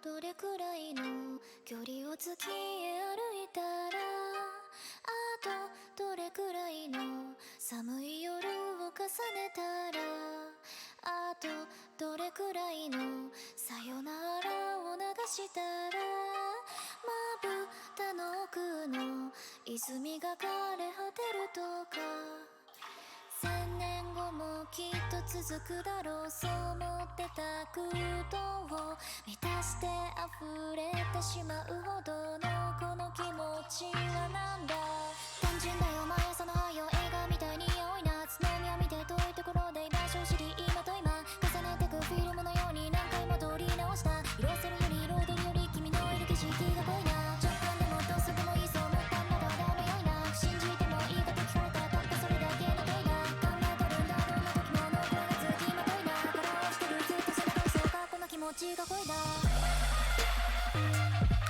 どれくらいの距離を月へ歩いたらあとどれくらいの寒い夜を重ねたらあとどれくらいのさよならを流したらまぶたの奥の泉が枯れ果てるとか千年後もきっと続くだろうそう思ってた空洞を満たして溢れてしまうほどのこの気持ちはなんだ単純だよ毎朝の愛を映画みたいに青い夏の海を見て遠いところで居場所を知り今と今重ねてくフィルムのように何回も撮り直した色せるより彩りより君のいる景色が濃いな直感でもどうすぐもいいそう思ったんだがどうもよいな不信じてもいいかと聞かれたたったそれだけの問いだ考えてるんだどんな時も残らず今といながらをしてるずっと背中にそうかこの気持ちが濃いだ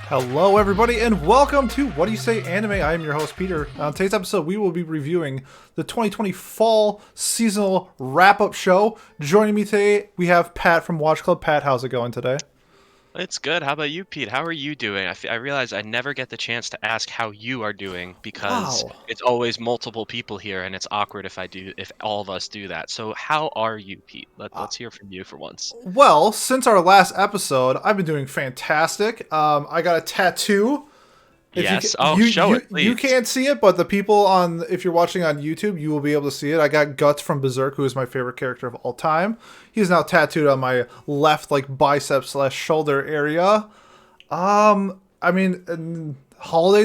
Hello, everybody, and welcome to What Do You Say Anime. I am your host, Peter. On today's episode, we will be reviewing the 2020 Fall Seasonal Wrap-Up Show. Joining me today, we have Pat from Watch Club. Pat, how's it going today? It's good. How about you, Pete? How are you doing? I realize I never get the chance to ask how you are doing because Wow. it's always multiple people here, and it's awkward if all of us do that. So how are you, Pete? Let's hear from you for once. Well, since our last episode, I've been doing fantastic. I got a tattoo. Yes. Show it, please. You can't see it, but the people if you're watching on YouTube, you will be able to see it. I got Guts from Berserk, who is my favorite character of all time. He's now tattooed on my left, bicep/shoulder area. Holidays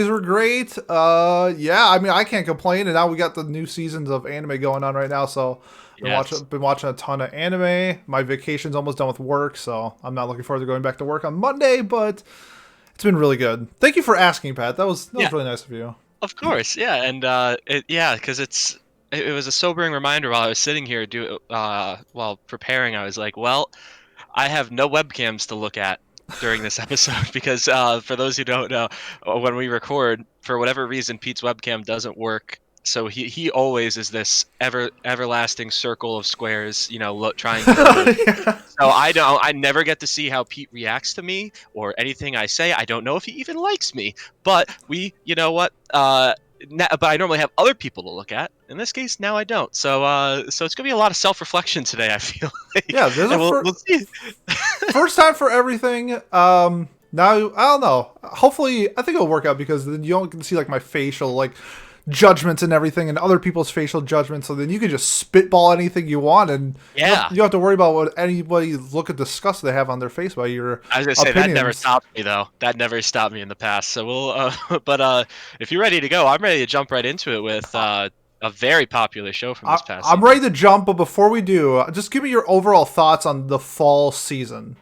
were great. I can't complain. And now we got the new seasons of anime going on right now, so been watching a ton of anime. My vacation's almost done with work, so I'm not looking forward to going back to work on Monday, but it's been really good. Thank you for asking, Pat. That was really nice of you. Of course, yeah, and because it was a sobering reminder while I was sitting here while preparing. I was like, well, I have no webcams to look at during this episode because for those who don't know, when we record, for whatever reason, Pete's webcam doesn't work. So he always is this everlasting circle of squares, trying to. Yeah. So I never get to see how Pete reacts to me or anything I say. I don't know if he even likes me. But you know what? But I normally have other people to look at. In this case, now I don't. So it's gonna be a lot of self-reflection today, I feel like. Yeah, there's we'll see. First time for everything. Now I don't know. Hopefully, I think it'll work out because then you don't get to see my facial judgments and everything, and other people's facial judgments. So then you can just spitball anything you want, and you don't have to worry about what anybody look at disgust they have on their face by your. I was gonna say opinions. that never stopped me though. That never stopped me in the past. So we'll. But if you're ready to go, I'm ready to jump right into it with a very popular show from this past season. I'm ready to jump, but before we do, just give me your overall thoughts on the fall season.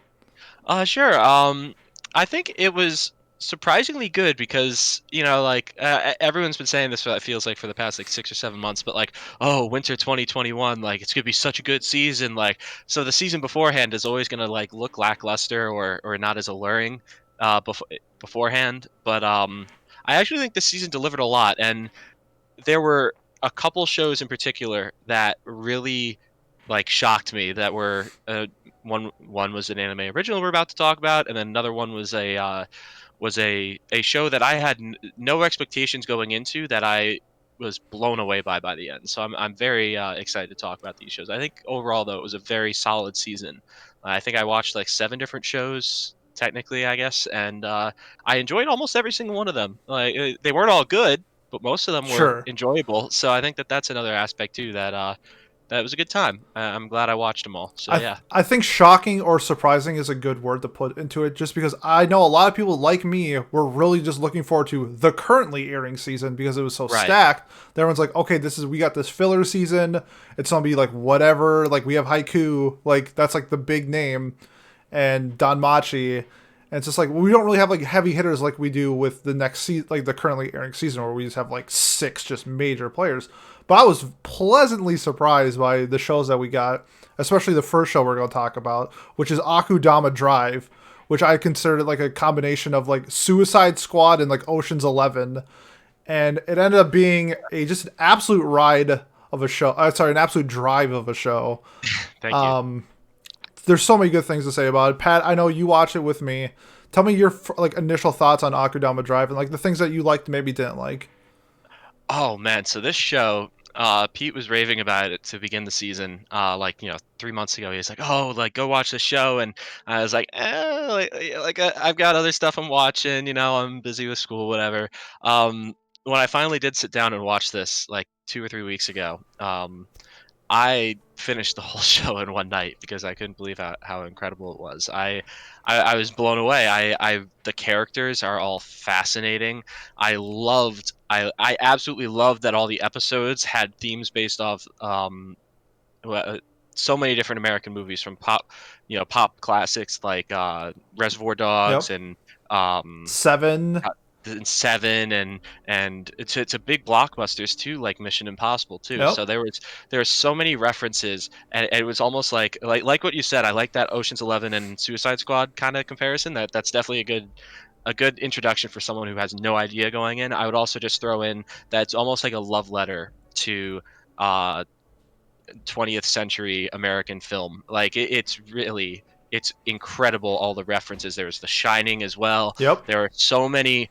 Sure. I think it was surprisingly good because everyone's been saying this. It feels like for the past 6 or 7 months, but winter 2021, it's gonna be such a good season. So the season beforehand is always gonna look lackluster or not as alluring beforehand. But I actually think this season delivered a lot, and there were a couple shows in particular that really shocked me. That were one was an anime original we're about to talk about, and then another one was a show that I had no expectations going into that I was blown away by the end. So I'm very excited to talk about these shows. I think overall though it was a very solid season. I think I watched 7 different shows technically, I guess, and I enjoyed almost every single one of them. They weren't all good, but most of them were enjoyable. So I think that's another aspect too that was a good time. I'm glad I watched them all. So yeah. I think shocking or surprising is a good word to put into it, just because I know a lot of people like me were really just looking forward to the currently airing season because it was so stacked. Everyone's like, okay, we got this filler season. It's gonna be whatever. We have Haikyuu, that's the big name, and DanMachi. And it's just we don't really have heavy hitters like we do with the next season, the currently airing season, where we just have 6 just major players. But I was pleasantly surprised by the shows that we got, especially the first show we're going to talk about, which is Akudama Drive, which I considered a combination of Suicide Squad and Ocean's 11, and it ended up being just an absolute ride of a show. An absolute drive of a show. Thank you. there's so many good things to say about it. Pat, I know you watch it with me. Tell me your like initial thoughts on Akudama Drive and like the things that you liked, maybe didn't like. Oh man, so this show, Pete was raving about it to begin the season. Like 3 months ago, he was like, "Oh, like go watch the show," and I was like, I've got other stuff I'm watching. I'm busy with school, whatever. Um, when I finally did sit down and watch this, like 2 or 3 weeks ago, I finished the whole show in one night because I couldn't believe how incredible it was. I was blown away. The characters are all fascinating. I absolutely loved that all the episodes had themes based off so many different American movies from pop classics like Reservoir Dogs Yep. um, 7. uh, and Seven and it's a big blockbusters too, like Mission Impossible too. Yep. So there were so many references, and it was almost like what you said. I like that Ocean's 11 and Suicide Squad kind of comparison. That's definitely a good introduction for someone who has no idea going in. I would also just throw in that it's almost like a love letter to uh 20th century American film. Like it's incredible, all the references. There's The Shining as well. Yep. There are so many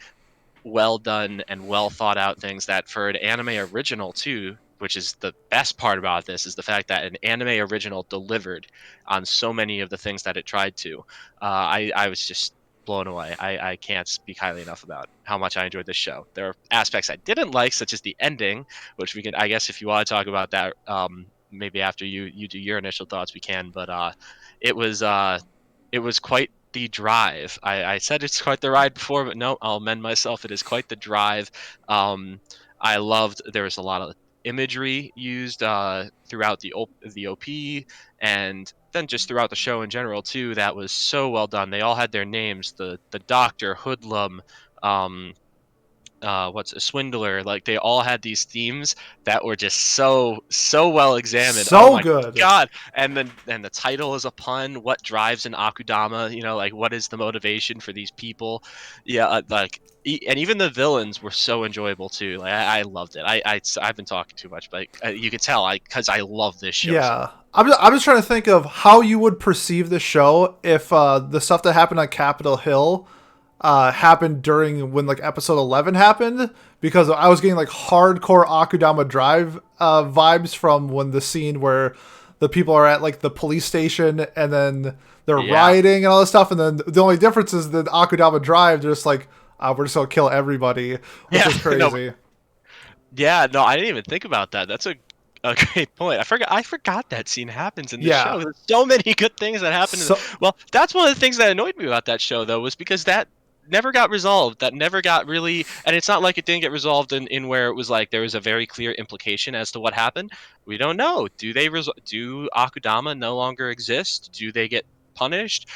well done and well thought out things that for an anime original too, which is the best part about this, is the fact that an anime original delivered on so many of the things that it tried to. I was just blown away. I can't speak highly enough about how much I enjoyed this show. There are aspects I didn't like, such as the ending, which we can, I guess, if you want to talk about that, maybe after you do your initial thoughts, we can. But it was uh, it was quite the drive. I said it's quite the ride before, but no, I'll amend myself. It is quite the drive. I loved there was a lot of imagery used throughout the OP, and then just throughout the show in general too. That was so well done. They all had their names. The Doctor, Hoodlum, um, what's a swindler, like they all had these themes that were just so well examined. Oh So my good. god. And the title is a pun. What drives an Akudama, like what is the motivation for these people? Yeah, and even the villains were so enjoyable too. Like I loved it. I've been talking too much, but you can tell because I love this show so much. Yeah. I'm just trying to think of how you would perceive the show if the stuff that happened on Capitol Hill happened during when like episode 11 happened, because I was getting like hardcore Akudama Drive vibes from when the scene where the people are at like the police station and then they're Yeah. rioting and all this stuff, and then the only difference is that Akudama Drive, they're just like, we're just gonna kill everybody, which is crazy. No, yeah, no, I didn't even think about that. That's a great point. I forgot that scene happens in the Yeah. show. There's so many good things that happen. So Well, that's one of the things that annoyed me about that show, though, was because that never got resolved. That never got really, and it's not like it didn't get resolved in where it was like there was a very clear implication as to what happened. We don't know. Do Akudama no longer exist? Do they get punished?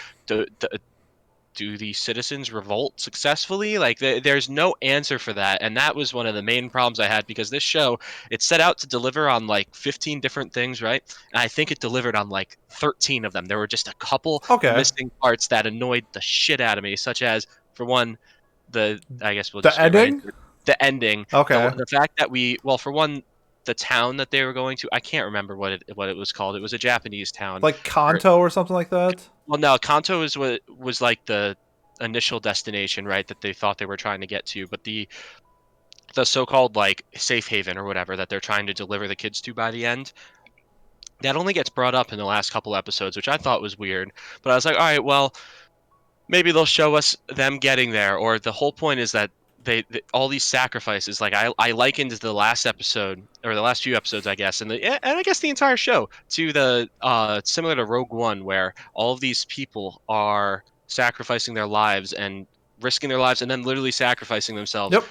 Do the citizens revolt successfully? Like there's no answer for that, and that was one of the main problems I had, because this show, it set out to deliver on like 15 different things, right? And I think it delivered on like 13 of them. There were just a couple okay, missing parts that annoyed the shit out of me, such as, for one, I guess we'll the just get right ending. into it. The ending. Okay, The fact that for one, the town that they were going to, I can't remember what it was called. It was a Japanese town. like Kanto or something like that. Well, no, Kanto is what was like the initial destination, right? That they thought they were trying to get to, but the so-called like safe haven or whatever that they're trying to deliver the kids to by the end, that only gets brought up in the last couple episodes, which I thought was weird. But I was like, all right, well, maybe they'll show us them getting there, or the whole point is that all these sacrifices, like I likened the last episode, or the last few episodes, I guess, and I guess the entire show, to the similar to Rogue One, where all of these people are sacrificing their lives and risking their lives and then literally sacrificing themselves Yep.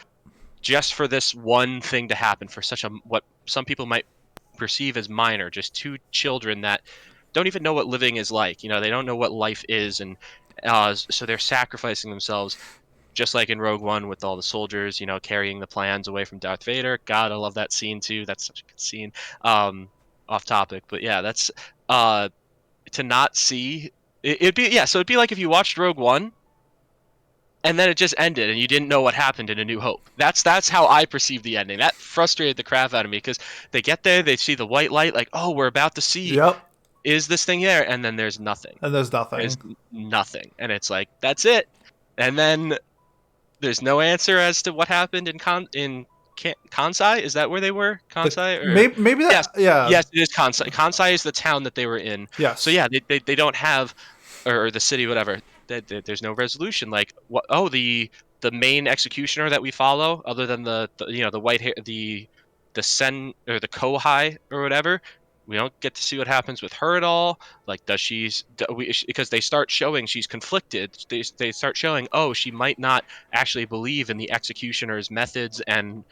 just for this one thing to happen, for such a, what some people might perceive as minor, just two children that don't even know what living is like. They don't know what life is, and so they're sacrificing themselves, just like in Rogue One with all the soldiers, carrying the plans away from Darth Vader. God, I love that scene too. That's such a good scene. Off topic, but yeah, that's to not see. It'd be, yeah. So it'd be like if you watched Rogue One and then it just ended and you didn't know what happened in A New Hope. That's how I perceived the ending. That frustrated the crap out of me, because they get there, they see the white light, like, oh, we're about to see Yep. is this thing there? And then there's nothing. And there's There's nothing. nothing, and it's like that's it. And then there's no answer as to what happened in Kansai. Is that where they were? Kansai? Or Maybe that. yes, Yeah. yes, it is Kansai. Kansai is the town that they were in. Yes. So yeah, they don't have, or the city, whatever. There's no resolution. Like what? Oh, the main executioner that we follow, other than the white hair, the sen or the kohai or whatever. We don't get to see what happens with her at all. Like, because they start showing she's conflicted. They start showing, oh, she might not actually believe in the executioner's methods and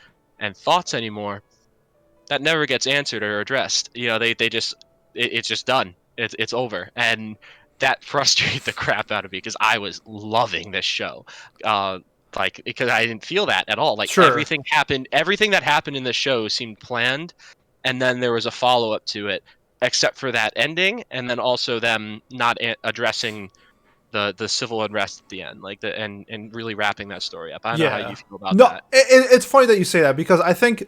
thoughts anymore. That never gets answered or addressed. They just it's just done. It's over, and that frustrated the crap out of me because I was loving this show. Because I didn't feel that at all. Like Sure. everything that happened in the show seemed planned, and then there was a follow-up to it, except for that ending, and then also them not addressing the civil unrest at the end, like and really wrapping that story up. I don't know how you feel about that. It's funny that you say that because I think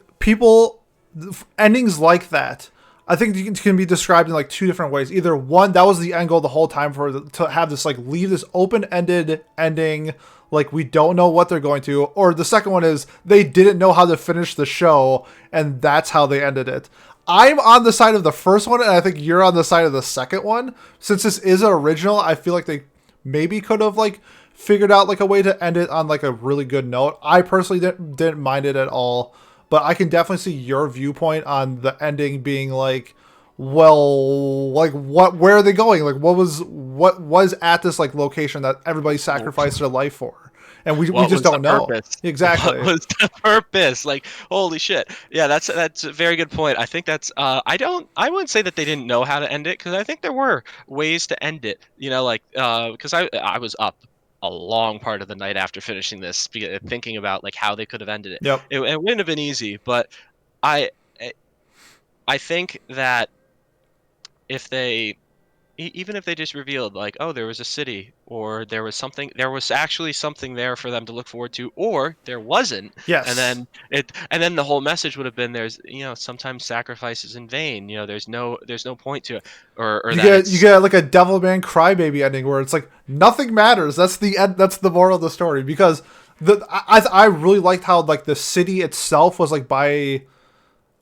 endings like that, I think it can be described in like two different ways. Either one, that was the end goal the whole time to have this like leave this open-ended ending, like we don't know what they're going to, or the second one is they didn't know how to finish the show and that's how they ended it. I'm on the side of the first one, and I think you're on the side of the second one. Since this is an original, I feel like they maybe could have like figured out like a way to end it on like a really good note. I personally didn't mind it at all, but I can definitely see your viewpoint on the ending being like, well, like where are they going? Like what was at this like location that everybody sacrificed their life for? And we just don't know. Purpose? Exactly. What was the purpose? Like, holy shit. Yeah, that's a very good point. I think that's I wouldn't say that they didn't know how to end it, because I think there were ways to end it. Because I was up a long part of the night after finishing this, thinking about like how they could have ended it. Yep. It wouldn't have been easy, but I think that if they even if they just revealed like, oh, there was a city, or there was actually something there for them to look forward to, or there wasn't. Yes. And then the whole message would have been, there's sometimes sacrifice is in vain. There's no point to it, or you get like a Devilman Crybaby ending where it's like nothing matters. That's the end. That's the moral of the story. Because I really liked how like the city itself was like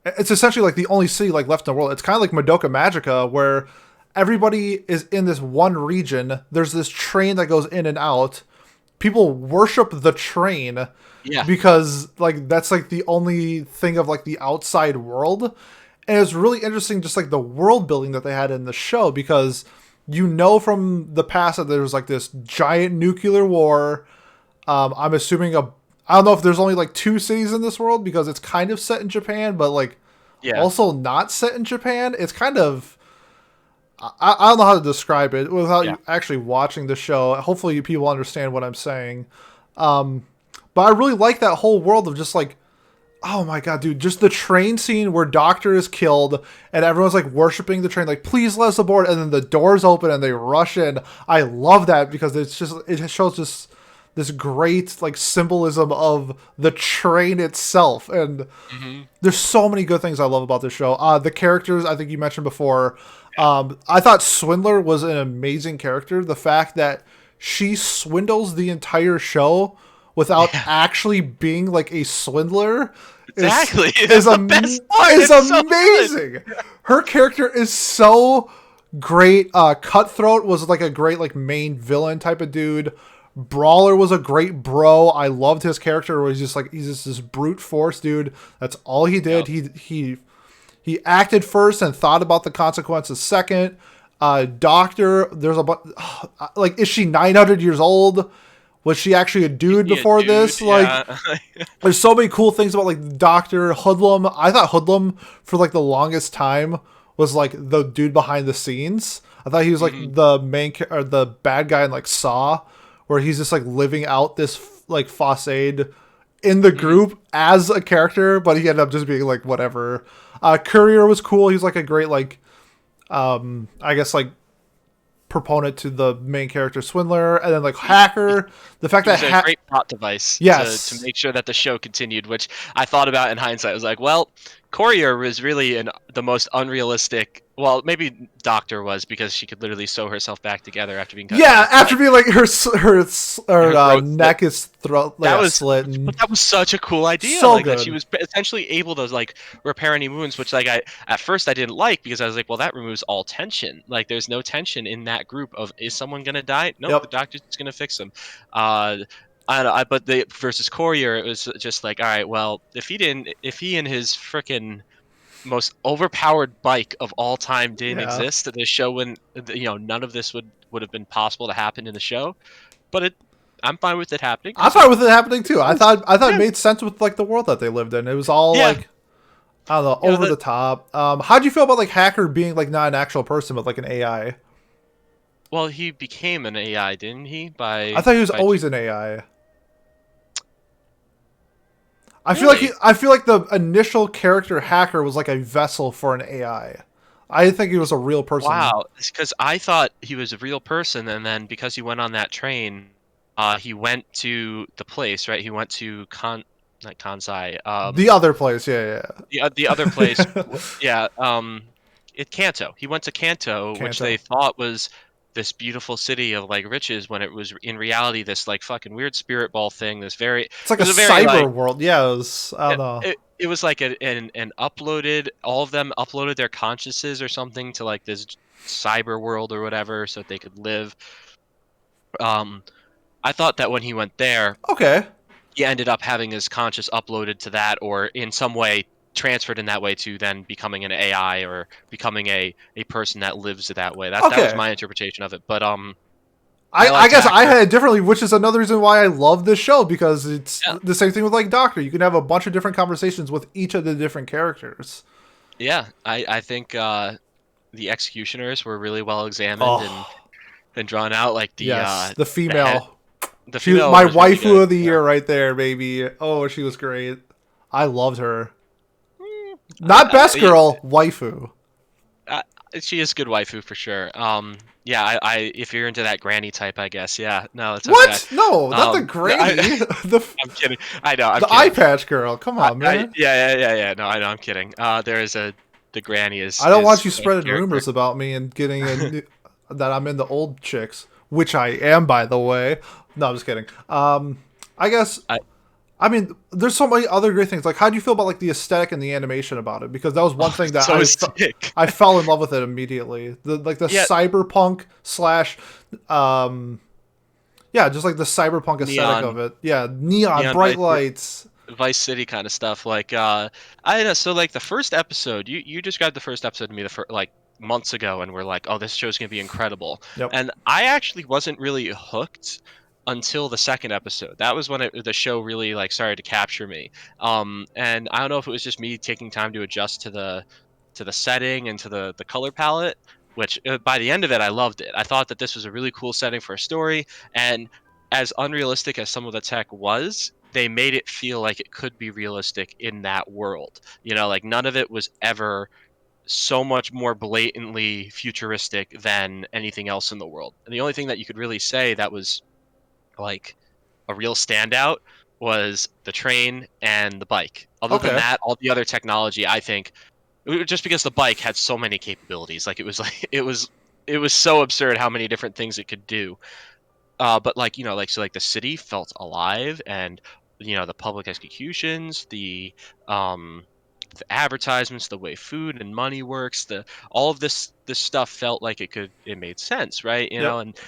it's essentially like the only city like left in the world. It's kind of like Madoka Magica, where everybody is in this one region. There's this train that goes in and out. People worship the train, because like that's like the only thing of like the outside world. And it's really interesting, just like the world building that they had in the show, because from the past that there was like this giant nuclear war. I'm assuming I don't know if there's only like 2 cities in this world, because it's kind of set in Japan, but like also not set in Japan. It's kind of, I don't know how to describe it without you actually watching the show. Hopefully people understand what I'm saying. But I really like that whole world of just like, oh my god, dude, just the train scene where Doctor is killed and everyone's like worshiping the train, like, please let us aboard, and then the doors open and they rush in. I love that because it shows just this great like symbolism of the train itself. And there's so many good things I love about this show. The characters, I think you mentioned before, I thought Swindler was an amazing character. The fact that she swindles the entire show without actually being like a swindler is amazing. Her character is so great. Cutthroat was like a great like main villain type of dude. Brawler was a great bro. I loved his character where he's just this brute force dude. That's all he did. Yep. He acted first and thought about the consequences second. Doctor, there's a bunch, like, is she 900 years old? Was she actually a dude before this? Like, there's so many cool things about like Doctor. Hoodlum. I thought Hoodlum for like the longest time was like the dude behind the scenes. I thought he was like the main or the bad guy in like Saw, where he's just like living out this like facade in the group as a character, but he ended up just being like whatever. Courier was cool. He's like a great like, I guess like proponent to the main character Swindler, and then like Hacker. The fact that a great plot device, to make sure that the show continued, which I thought about in hindsight. I was like, well, Courier was really the most unrealistic. Well, maybe Doctor was because she could literally sew herself back together after being cut. Yeah, after being like her neck is that was slit. And but that was such a cool idea. So like good. that she was essentially able to like repair any wounds, which like I at first I didn't like because I was like, well, that removes all tension. Like there's no tension in that group of is someone gonna die? Nope, Yep. the doctor's just gonna fix them. But the versus Courier, it was just like, all right, well, if he and his freaking most overpowered bike of all time didn't Yeah. exist, the show wouldn't, none of this would have been possible to happen in the show. But I'm fine with it happening. I'm fine with it happening too. I thought yeah. it made sense with like the world that they lived in. It was all Yeah. like, I don't know, over the top. How'd you feel about like Hacker being like not an actual person but like an AI? Well, he became an AI, didn't he? I thought he was always an AI. I Really? feel like the initial character Hacker was like a vessel for an AI. I didn't think he was a real person. Wow, because I thought he was a real person, and then because he went on that train, he went to the place, right? He went to not Kansai. The other place, yeah. The other place, yeah. Kanto. He went to Kanto, which Kanto. they thought was this beautiful city of like riches, when it was in reality this like fucking weird spirit ball thing. It's like a cyber world. Yeah, it was. I don't know. It was like an uploaded. All of them uploaded their consciousnesses or something to like this cyber world or whatever, so that they could live. I thought that when he went there, Okay. he ended up having his conscious uploaded to that, or in some way transferred in that way to then becoming an AI or becoming a person that lives that way. That was my interpretation of it. But I guess I had it differently, which is another reason why I love this show, because it's the same thing with like Doctor. You can have a bunch of different conversations with each of the different characters. Yeah, I think the executioners were really well examined and drawn out. Like the female. She was my waifu really of the year right there, baby. Oh, she was great. I loved her. Not best girl, waifu. She is good waifu for sure. Yeah, I if you're into that granny type, I guess. Yeah, no, it's what? Okay. No, not the granny. I'm kidding. I know. The eye patch girl. Come on, man. Yeah. No, I know. I'm kidding. There is the granny is. I don't want you spreading rumors about me and getting that I'm into old chicks, which I am, by the way. No, I'm just kidding. I guess. I mean, there's so many other great things. Like, how do you feel about like the aesthetic and the animation about it? Because that was one thing that I fell in love with it immediately. The cyberpunk / just like the cyberpunk aesthetic of it. Yeah, neon bright lights, Vice City kind of stuff. Like, I don't know. So like the first episode, you described the first episode to me like months ago, and we're like, oh, this show's gonna be incredible. Yep. And I actually wasn't really hooked until the second episode. That was when the show really like started to capture me. And I don't know if it was just me taking time to adjust to the setting and to the color palette, which by the end of it, I loved it. I thought that this was a really cool setting for a story, and as unrealistic as some of the tech was, they made it feel like it could be realistic in that world. Like none of it was ever so much more blatantly futuristic than anything else in the world. And the only thing that you could really say that was like a real standout was the train and the bike. Other than that, all the other technology, I think, just because the bike had so many capabilities, like it was so absurd how many different things it could do. But like the city felt alive, and the public executions, the advertisements, the way food and money works, all of this stuff felt like it made sense, right? And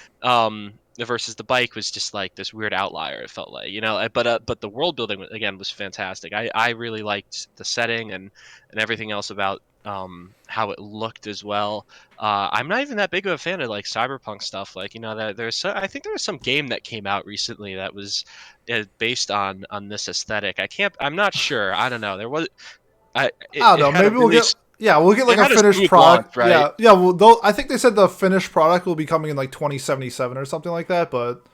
versus the bike was just like this weird outlier. It felt like, but the world building again was fantastic. I really liked the setting and everything else about how it looked as well. I'm not even that big of a fan of like cyberpunk stuff. Like I think there was some game that came out recently that was based on this aesthetic. I'm not sure. I don't know. There was. I don't know. Maybe we'll get like a finished product, right? Yeah. Well, I think they said the finished product will be coming in like 2077 or something like that. But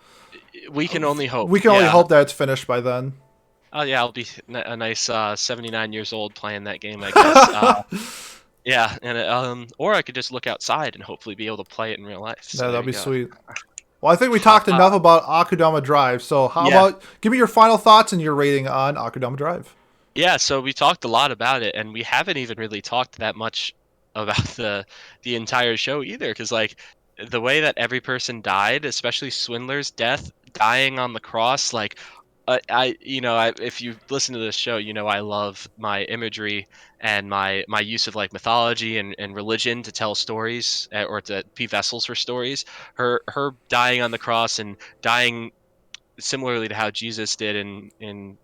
we can only hope. We can only hope that it's finished by then. Oh yeah, I'll be a nice 79 years old playing that game, I guess. Yeah, and or I could just look outside and hopefully be able to play it in real life. So that'd be sweet. Well, I think we talked enough about Akudama Drive. So how about give me your final thoughts and your rating on Akudama Drive? Yeah, so we talked a lot about it, and we haven't even really talked that much about the entire show either, because like the way that every person died, especially Swindler's death, dying on the cross, like if you listen to this show, I love my imagery and my use of like mythology and religion to tell stories or to be vessels for stories. Her dying on the cross and dying similarly to how Jesus did in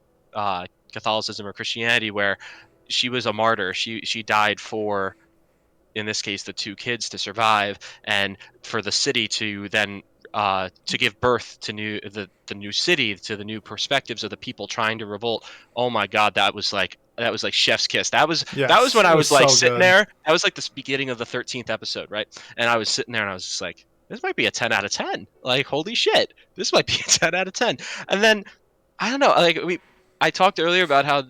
Catholicism or Christianity, where she was a martyr. She died for, in this case, the two kids to survive, and for the city to then to give birth to the new city, to the new perspectives of the people trying to revolt. Oh my God, that was like chef's kiss. That was Yes, when it I was was like so sitting good. there. That was like the beginning of the 13th episode, right? And I was sitting there and I was just like, this might be a 10 out of 10. Like, holy shit, this might be a 10 out of 10. And then I don't know. I talked earlier about how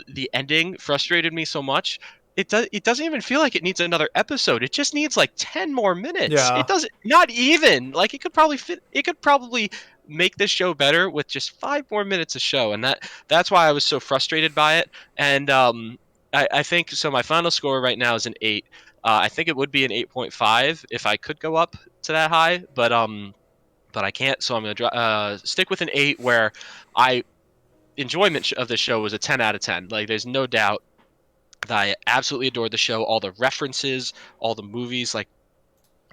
the ending frustrated me so much. It doesn't even feel like it needs another episode. It just needs like 10 more minutes. It Yeah. doesn't, not even like it could probably fit. It could probably make this show better with just 5 more minutes of show, and that's why I was so frustrated by it. And I think so. My final score right now is an 8. I think it would be an 8.5 if I could go up to that high, but I can't. So I'm gonna stick with an 8, where I enjoyment of the show was a 10 out of 10. Like, there's no doubt that I absolutely adored the show. All the references, all the movies, like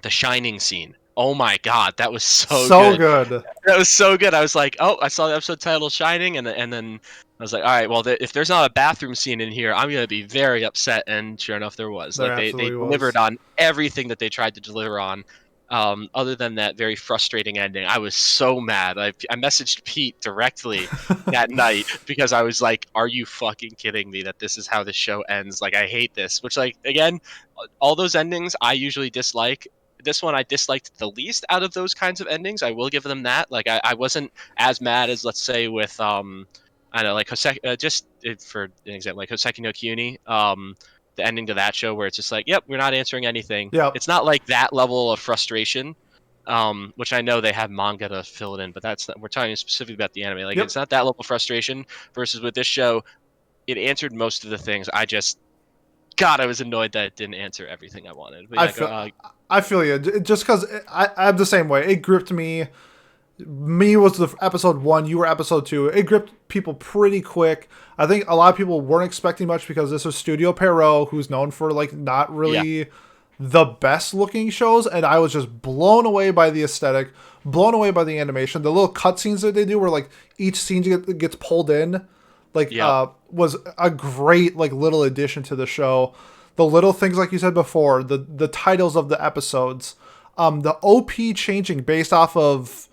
the Shining scene. Oh my God, that was so So good. good. That was so good. I was like, oh, I saw the episode title Shining, and then I was like, all right, well, if there's not a bathroom scene in here, I'm gonna be very upset. And sure enough, there was. There Like, they absolutely delivered was. on everything that they tried to deliver on. Other than that very frustrating ending, I was so mad. I messaged Pete directly that night because I was like, "Are you fucking kidding me that this is how this show ends? Like, I hate this." Which, like, again, all those endings I usually dislike. This one I disliked the least out of those kinds of endings. I will give them that. Like, I wasn't as mad as, let's say, with I don't know, like for an example, like Hoseki no Kyuni, the ending to that show, where it's just like, yep, we're not answering anything. Yep. It's not like that level of frustration, which I know they have manga to fill it in, but that's not, we're talking specifically about the anime. Like, Yep. it's not that level of frustration. Versus with this show, it answered most of the things. God, I was annoyed that it didn't answer everything I wanted. But I yeah, feel I feel you. Just because I'm the same way. It gripped me. Me was the episode 1. You were episode 2. It gripped people pretty quick. I think a lot of people weren't expecting much because this was Studio Pierrot, who's known for like not yeah, really the best looking shows, and I was just blown away by the aesthetic, blown away by the animation. The little cutscenes that they do, where like each scene gets pulled in, like yeah, was a great like little addition to the show. The little things, like you said before, the titles of the episodes, the OP changing based off of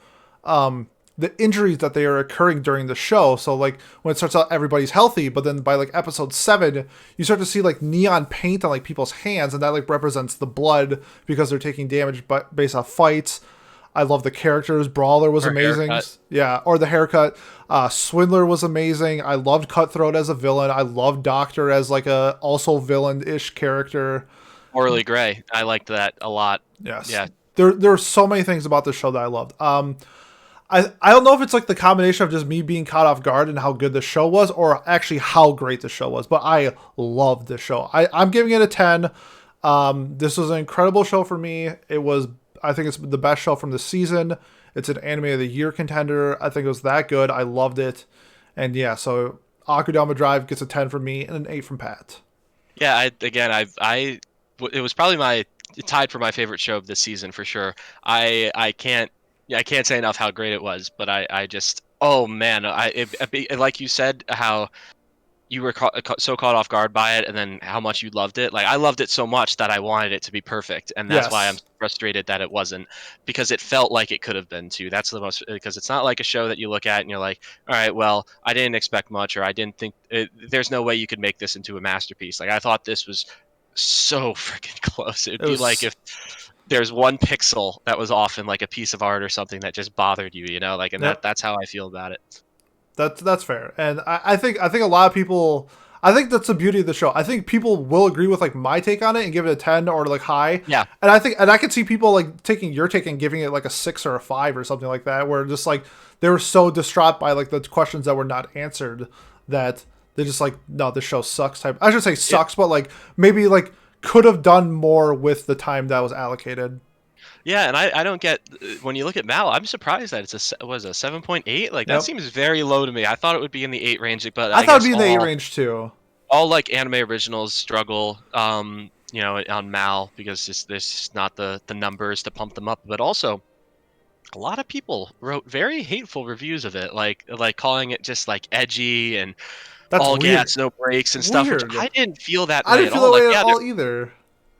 the injuries that they are occurring during the show. So like when it starts out, everybody's healthy, but then by like episode 7, you start to see like neon paint on like people's hands, and that like represents the blood because they're taking damage based off fights. I love the characters. Brawler was her amazing. haircut. Yeah, or the haircut. Swindler was amazing. I loved Cutthroat as a villain. I loved Doctor as like a also villain-ish character. Morally Gray. I liked that a lot. Yes. Yeah, There are so many things about this show that I loved. I don't know if it's like the combination of just me being caught off guard and how good the show was, or actually how great the show was. But I loved the show. I'm giving it a 10. This was an incredible show for me. I think it's the best show from the season. It's an anime of the year contender. I think it was that good. I loved it. And yeah, so Akudama Drive gets a 10 from me and an 8 from Pat. yeah. It was probably tied for my favorite show of this season for sure. I can't say enough how great it was, but I just, oh man, like you said, how you were so caught off guard by it, and then how much you loved it. Like, I loved it so much that I wanted it to be perfect, and that's why I'm Yes. frustrated that it wasn't, because it felt like it could have been too. That's the most, because it's not like a show that you look at and you're like, all right, well, I didn't expect much, or I didn't think there's no way you could make this into a masterpiece. Like, I thought this was so freaking close. It'd It be like was if there's one pixel that was off in like a piece of art or something that just bothered you, like, and Yep. that's how I feel about it. That's fair. And I think a lot of people, I think that's the beauty of the show. I think people will agree with like my take on it and give it a 10 or like high. Yeah. And I could see people like taking your take and giving it like a 6 or a 5 or something like that, where just like they were so distraught by like the questions that were not answered that They're just like, no, this show sucks type. I should say sucks, but like maybe like could have done more with the time that was allocated. Yeah, and I don't get when you look at Mal, I'm surprised that it's a 7.8. Like that Yep. seems very low to me. I thought it would be in the 8 range, but I I thought it'd guess be in the 8 range too. all like anime originals struggle, on Mal because there's just not the numbers to pump them up. But also, a lot of people wrote very hateful reviews of it, like calling it just like edgy and That's all weird. gas, no brakes and stuff. Which I didn't feel that I way didn't at feel all. that Like way at yeah, all either.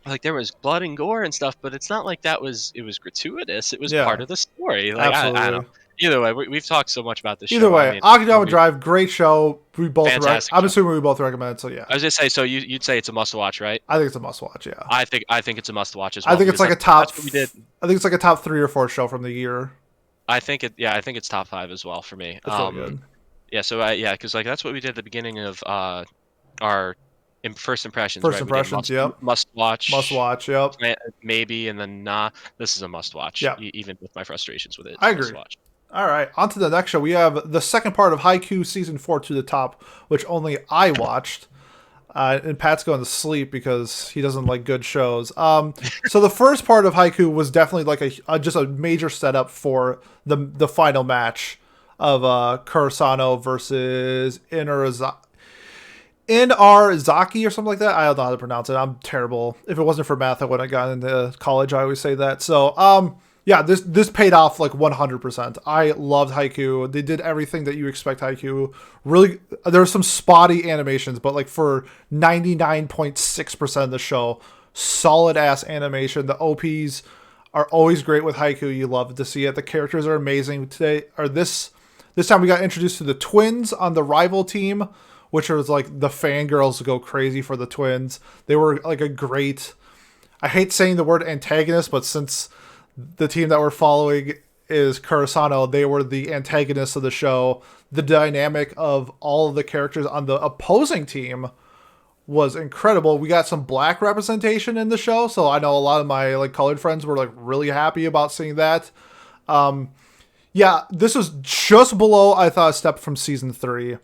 like there was blood and gore and stuff, but it's not like it was gratuitous. It was Yeah, part of the story. Like I don't know. absolutely. Either way, we've talked so much about this Either show. I way, mean, Akudama Drive, great show. We both fantastic I'm show. assuming we both recommend it, so yeah. I was gonna say, so you'd say it's a must watch, right? I think it's a must watch, yeah. I think it's a must watch as well. I think it's like a top That's what we did. I think it's like a top 3 or 4 show from the year. I think it's top 5 as well for me. It's really good. Yeah, so because like that's what we did at the beginning of our first impressions. First right? impressions, Must watch. Must watch, yep. Maybe, and then nah. This is a must watch. Yeah. Even with my frustrations with it. I agree. Watch. All right, on to the next show. We have the second part of Haikyuu Season 4 to the top, which only I watched. And Pat's going to sleep because he doesn't like good shows. So the first part of Haikyuu was definitely like just a major setup for the final match of Kurosano versus Inarizaki or something like that. I don't know how to pronounce it. I'm terrible. If it wasn't for math, I wouldn't have gotten into college. I always say that. So, yeah, this paid off like 100%. I loved Haikyuu. They did everything that you expect Haikyuu. Really, there were some spotty animations, but like for 99.6% of the show, solid ass animation. The OPs are always great with Haikyuu. You love to see it. The characters are amazing. This time we got introduced to the twins on the rival team, which was like the fangirls go crazy for the twins. They were like a great, I hate saying the word antagonist, but since the team that we're following is Kurosano, they were the antagonists of the show. The dynamic of all of the characters on the opposing team was incredible. We got some black representation in the show, so I know a lot of my like colored friends were like really happy about seeing that. Yeah, this was just below, I thought, a step from season 3.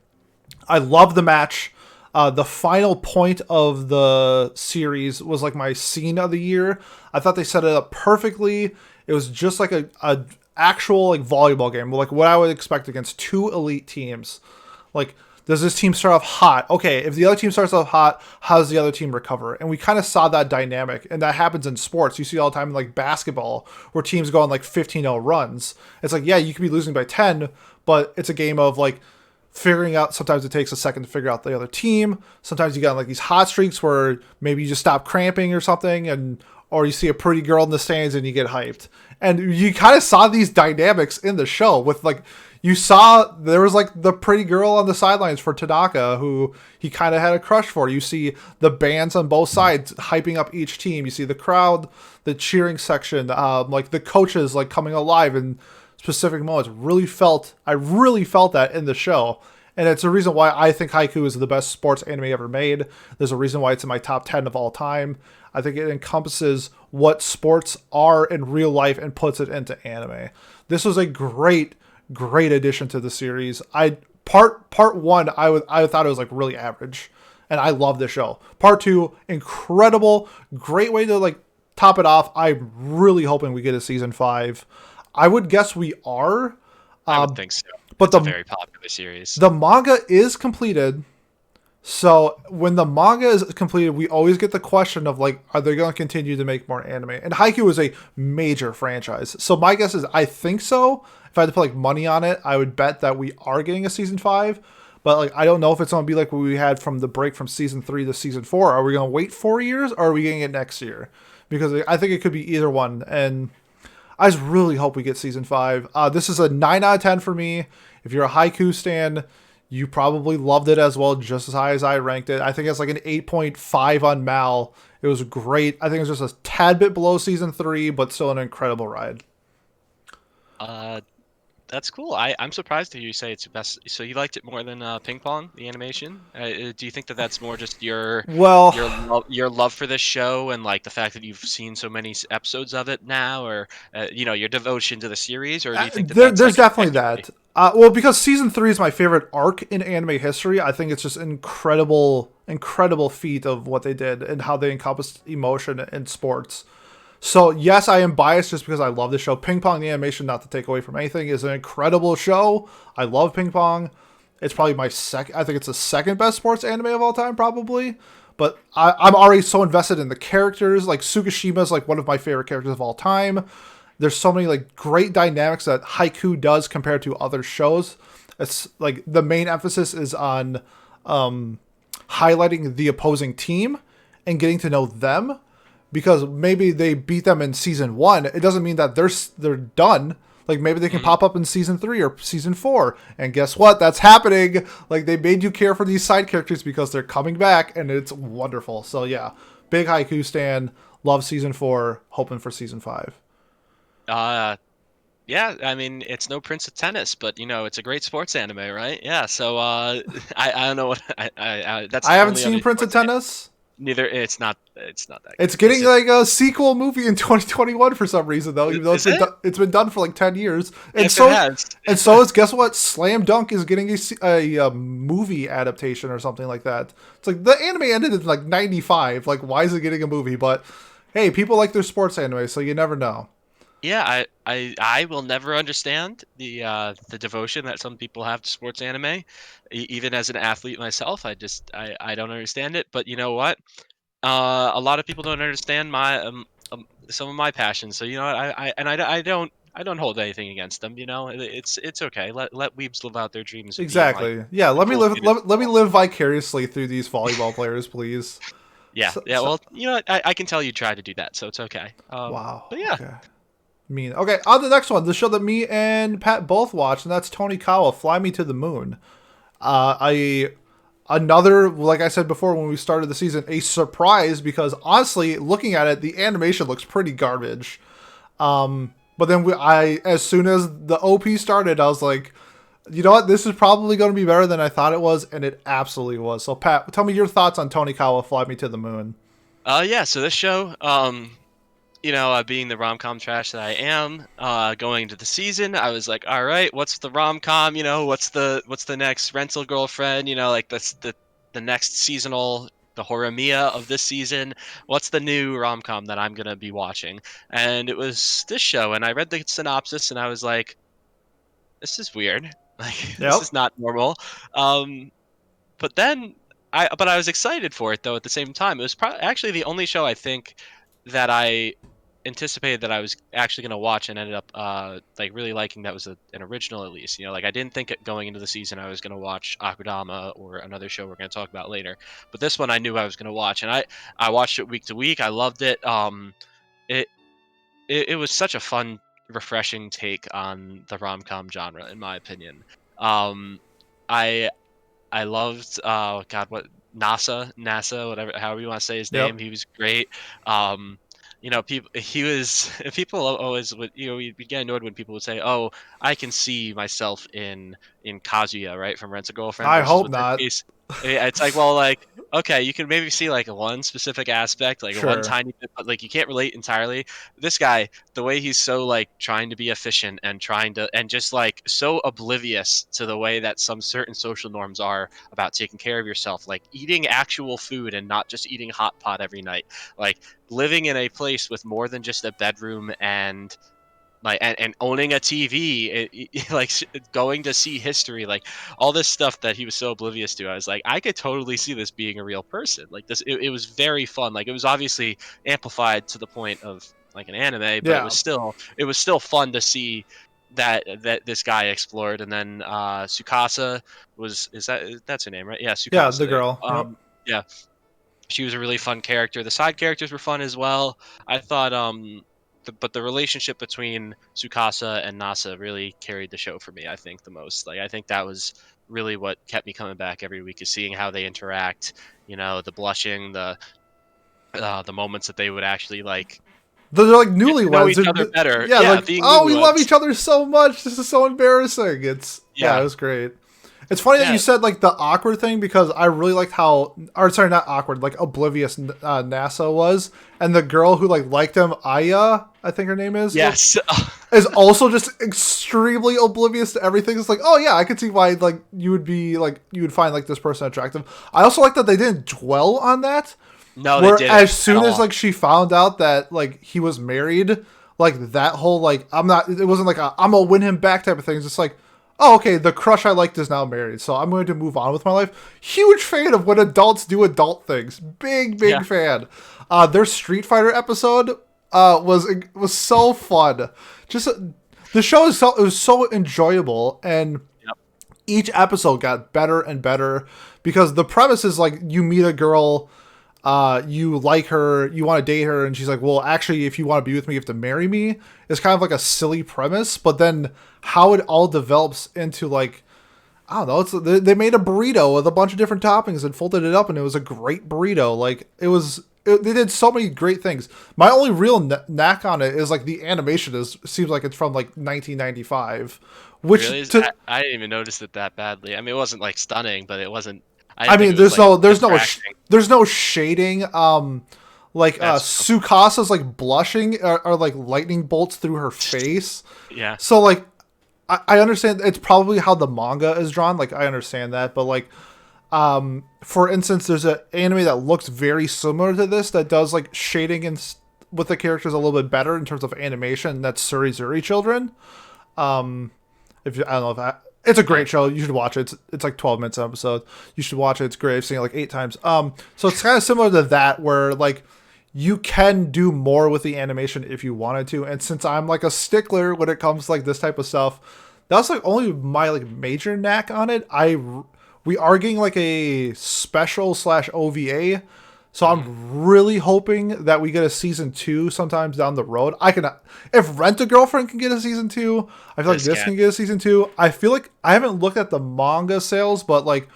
I love the match. The final point of the series was like my scene of the year. I thought they set it up perfectly. It was just like a actual like volleyball game, like what I would expect against 2 elite teams. Like, does this team start off hot? Okay, if the other team starts off hot, how does the other team recover? And we kind of saw that dynamic, and that happens in sports. You see all the time in like basketball, where teams go on like 15-0 runs. It's like, yeah, you could be losing by 10, but it's a game of like figuring out. Sometimes it takes a second to figure out the other team. Sometimes you got like these hot streaks where maybe you just stop cramping or something, or you see a pretty girl in the stands and you get hyped. And you kind of saw these dynamics in the show with like, you saw there was like the pretty girl on the sidelines for Tanaka who he kind of had a crush for. You see the bands on both sides hyping up each team. You see the crowd, the cheering section, like the coaches like coming alive in specific moments. I really felt that in the show. And it's a reason why I think Haikyuu is the best sports anime ever made. There's a reason why it's in my top 10 of all time. I think it encompasses what sports are in real life and puts it into anime. This was a great addition to the series. Part 1, I thought it was like really average, and I love this show. Part 2, incredible, great way to like top it off. I'm really hoping we get a season 5. I would guess we are. I would think so. But it's a very popular series. The manga is completed. So when the manga is completed, we always get the question of like, are they going to continue to make more anime? And Haikyuu is a major franchise. So my guess is I think so. If I had to put like money on it, I would bet that we are getting a season 5. But like, I don't know if it's going to be like what we had from the break from season 3 to season 4. Are we going to wait 4 years or are we getting it next year? Because I think it could be either one. And I just really hope we get season 5. This is a 9 out of 10 for me. If you're a Haikyuu stan, you probably loved it as well, just as high as I ranked it. I think it's like an 8.5 on Mal. It was great. I think it was just a tad bit below season 3, but still an incredible ride. That's cool. I'm surprised to hear you say it's the best. So you liked it more than Ping Pong, the animation? Do you think that that's more just your love for this show and like the fact that you've seen so many episodes of it now, or your devotion to the series, or do you think that there's definitely that. Well, because season 3 is my favorite arc in anime history. I think it's just incredible feat of what they did and how they encompassed emotion in sports. So yes, I am biased just because I love the show. Ping Pong the animation, not to take away from anything, is an incredible show. I love Ping Pong. It's probably my second. I think it's the second best sports anime of all time, probably. But I'm already so invested in the characters. Like Tsukishima is like one of my favorite characters of all time. There's so many like great dynamics that Haikyuu does compared to other shows. It's like the main emphasis is on highlighting the opposing team and getting to know them, because maybe they beat them in season 1. It doesn't mean that they're done. Like maybe they can pop up in season 3 or season 4, and guess what? That's happening. Like they made you care for these side characters because they're coming back, and it's wonderful. So yeah, big Haikyuu stan. Love season 4. Hoping for season 5. Yeah, I mean, it's no Prince of Tennis, but it's a great sports anime, right? Yeah, so I don't know what that's I the haven't only seen other Prince of sports Tennis. neither. It's not that It's good. Is getting it? like a sequel movie in 2021 for some reason, though. Even though Is it? it's been done for like 10 years, and Yes, it has. is guess what? Slam Dunk is getting a movie adaptation or something like that. It's like the anime ended in like '95. Like, why is it getting a movie? But hey, people like their sports anime, so you never know. Yeah, I will never understand the devotion that some people have to sports anime. Even as an athlete myself, I don't understand it. But you know what? A lot of people don't understand my some of my passions. So I don't hold anything against them. It's okay. Let weebs live out their dreams of being like Exactly. Yeah. the Let me cool live. kid in Let me school. live vicariously through these volleyball players, please. Yeah, So, yeah. so, Well, I can tell you try to do that, so it's okay. wow. But yeah. Okay. Mean. Okay, on the next one, the show that me and Pat both watched, and that's Tonikawa, Fly Me to the Moon. I another, like I said before when we started the season, a surprise because honestly, looking at it, the animation looks pretty garbage. But then as soon as the OP started, I was like, you know what, this is probably going to be better than I thought it was, and it absolutely was. So Pat, tell me your thoughts on Tonikawa, Fly Me to the Moon. Yeah. So this show, being the rom-com trash that I am, going into the season, I was like, all right, what's the rom-com? What's the next rental girlfriend? Like that's the next seasonal, the Horimiya of this season. What's the new rom-com that I'm gonna be watching? And it was this show, and I read the synopsis, and I was like, this is weird. Like this Yep. is not normal. Um, but I was excited for it though at the same time. It was actually the only show I think that I anticipated that I was actually going to watch and ended up like really liking. That was an original, at least. Like I didn't think going into the season I was going to watch Akudama or another show we're going to talk about later, but this one I knew I was going to watch, and I watched it week to week. I loved it. It it was such a fun, refreshing take on the rom-com genre, in my opinion. Um, I I loved God, what, NASA, whatever, however you want to say his name. Yep. He was great. People, he was people always would, we'd get annoyed when people would say, "Oh, I can see myself in Kazuya, right, from Rent a Girlfriend," I versus hope with this not. case. It's like, well, like, okay, you can maybe see like one specific aspect, like one Sure. tiny bit, but like you can't relate entirely. This guy, the way he's so like trying to be efficient and trying to, and just like so oblivious to the way that some certain social norms are about taking care of yourself, like eating actual food and not just eating hot pot every night, like living in a place with more than just a bedroom, and like and owning a TV, like going to see history, like all this stuff that he was so oblivious to. I was like, I could totally see this being a real person. Like this, it was very fun. Like it was obviously amplified to the point of like an anime, but Yeah. it was still fun to see that this guy explored. And then Tsukasa that's her name, right? Yeah, Yeah, the Tsukasa. girl. Yep. Yeah, she was a really fun character. The side characters were fun as well. I thought but the relationship between Tsukasa and Nasa really carried the show for me, I think, the most. Like I think that was really what kept me coming back every week, is seeing how they interact, the blushing, the moments that they would actually like They're like get to know newlyweds. each other better. Yeah, Yeah, like, being oh, we love newlyweds. each other so much. This is so embarrassing. Yeah, it Yeah. was great. It's funny that Yeah. you said like the awkward thing because I really liked how, or sorry, not awkward, like oblivious NASA was, and the girl who like liked him, Aya, I think her name Yes. is also just extremely oblivious to everything. It's like, oh yeah, I could see why like you would find like this person attractive. I also like that they didn't dwell on that. No, they Where didn't as at soon as all. like she found out that like he was married, like that whole like I'm not. It wasn't like I'm gonna win him back type of thing. It's just like, oh okay, the crush I liked is now married, so I'm going to move on with my life. Huge fan of when adults do adult things. Big Yeah. fan. Their Street Fighter episode was so fun. Just the show is so it was so enjoyable, and Yep. each episode got better and better because the premise is like you meet a girl, you like her, you want to date her, and she's like, well, actually, if you want to be with me, you have to marry me. It's kind of like a silly premise, but then how it all develops into like, I don't know, they made a burrito with a bunch of different toppings and folded it up, and it was a great burrito. Like they did so many great things. My only real knack on it is like the animation seems like it's from like 1995, which Really? I didn't even notice it that badly. I mean, it wasn't like stunning, but it wasn't. I I didn't think mean, it was like distracting. there's no shading. Like That's Tsukasa's like blushing are like lightning bolts through her face. yeah. So like, I understand it's probably how the manga is drawn. Like I understand that, but like, for instance, there's an anime that looks very similar to this that does like shading and with the characters a little bit better in terms of animation. That's Surizuri Children. If you, I don't know if that, it's a great show. You should watch it. It's like 12 minutes an episode. You should watch it. It's great. I've seen it like 8 times. So it's kind of similar to that where like you can do more with the animation if you wanted to. And since I'm like a stickler when it comes to like this type of stuff, that's like only my like major knack on it. We are getting like a special / OVA. So I'm really hoping that we get a season 2 sometimes down the road. If Rent a Girlfriend can get a season 2, I feel like this can get a season 2. I feel like I haven't looked at the manga sales, but like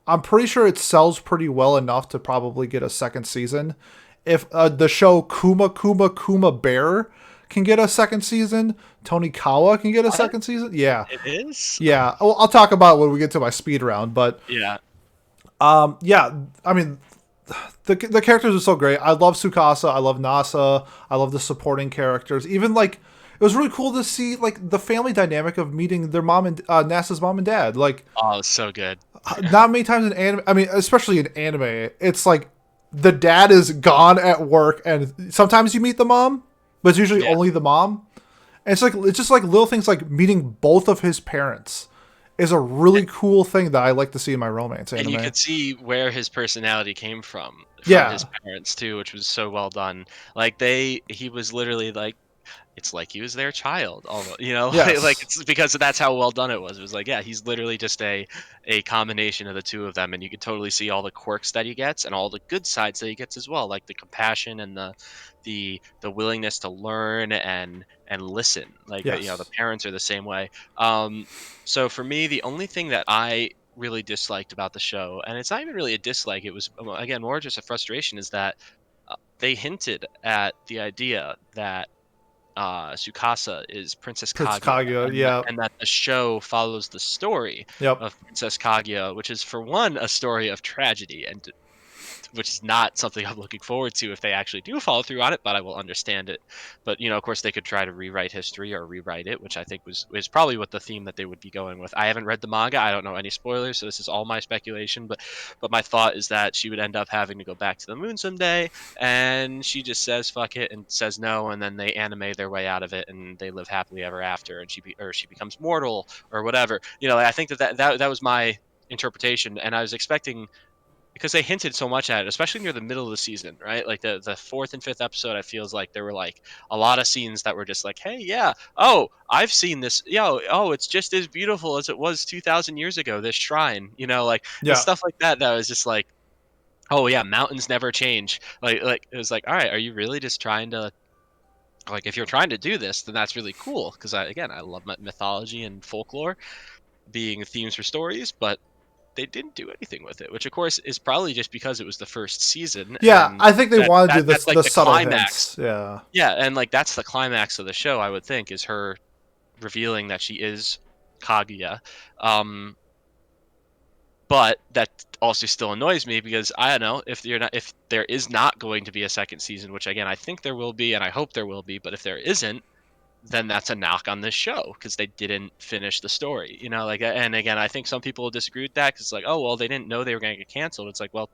I'm pretty sure it sells pretty well enough to probably get a second season. If the show Kuma Bear can get a second season, Tonikawa can get a second season. Yeah, It is. yeah. I'll talk about it when we get to my speed round, but Yeah. yeah. I mean, the characters are so great. I love Tsukasa. I love Nasa. I love the supporting characters. Even like it was really cool to see like the family dynamic of meeting their mom and NASA's mom and dad. Like Oh, it's so good. not many times in anime. I mean, especially in anime, it's like the dad is gone at work, and sometimes you meet the mom, but it's usually only the mom. And it's just like little things like meeting both of his parents is a really cool thing that I like to see in my romance anime. And you could see where his personality came from Yeah. his parents too, which was so well done. Like he was literally like, it's like he was their child, almost, you know, Yes. like it's because that's how well done it was. It was like, yeah, he's literally just a combination of the two of them, and you could totally see all the quirks that he gets and all the good sides that he gets as well, like the compassion and the willingness to learn and listen. Like you know, the Yes. parents are the same way. So for me, the only thing that I really disliked about the show, and it's not even really a dislike, it was again more just a frustration, is that they hinted at the idea that Tsukasa is Princess Prince Kaguya, Kaguya, yeah. and that the show follows the story Yep. of Princess Kaguya, which is for one a story of tragedy, and which is not something I'm looking forward to if they actually do follow through on it, but I will understand it. But you know, of course, they could try to rewrite history or rewrite it, which I think was probably what the theme that they would be going with. I haven't read the manga, I don't know any spoilers, so this is all my speculation. But my thought is that she would end up having to go back to the moon someday, and she just says fuck it and says no, and then they anime their way out of it, and they live happily ever after, and she becomes mortal or whatever. You know, I think that was my interpretation, and I was expecting, because they hinted so much at it, especially near the middle of the season, right? Like the fourth and fifth episode, I feels like there were like a lot of scenes that were just like, hey, yeah, oh, I've seen this, oh, it's just as beautiful as it was 2,000 years ago. This shrine, you know, like the Yeah. stuff like that. That was just like, oh yeah, mountains never change. Like it was like, all right, are you really just trying to, like, if you're trying to do this, then that's really cool. Because I love mythology and folklore being themes for stories, but they didn't do anything with it, which of course is probably just because it was the first season. Yeah, And I think they want to do that's like the the subtle climax. hints. Yeah. Yeah, and like that's the climax of the show, I would think, is her revealing that she is Kaguya. Um, But that also still annoys me because I don't know if there is not going to be a second season, which again I think there will be and I hope there will be, but if there isn't, then that's a knock on this show because they didn't finish the story, like, and again I think some people will disagree with that because like, oh well, they didn't know they were going to get canceled. It's like, well,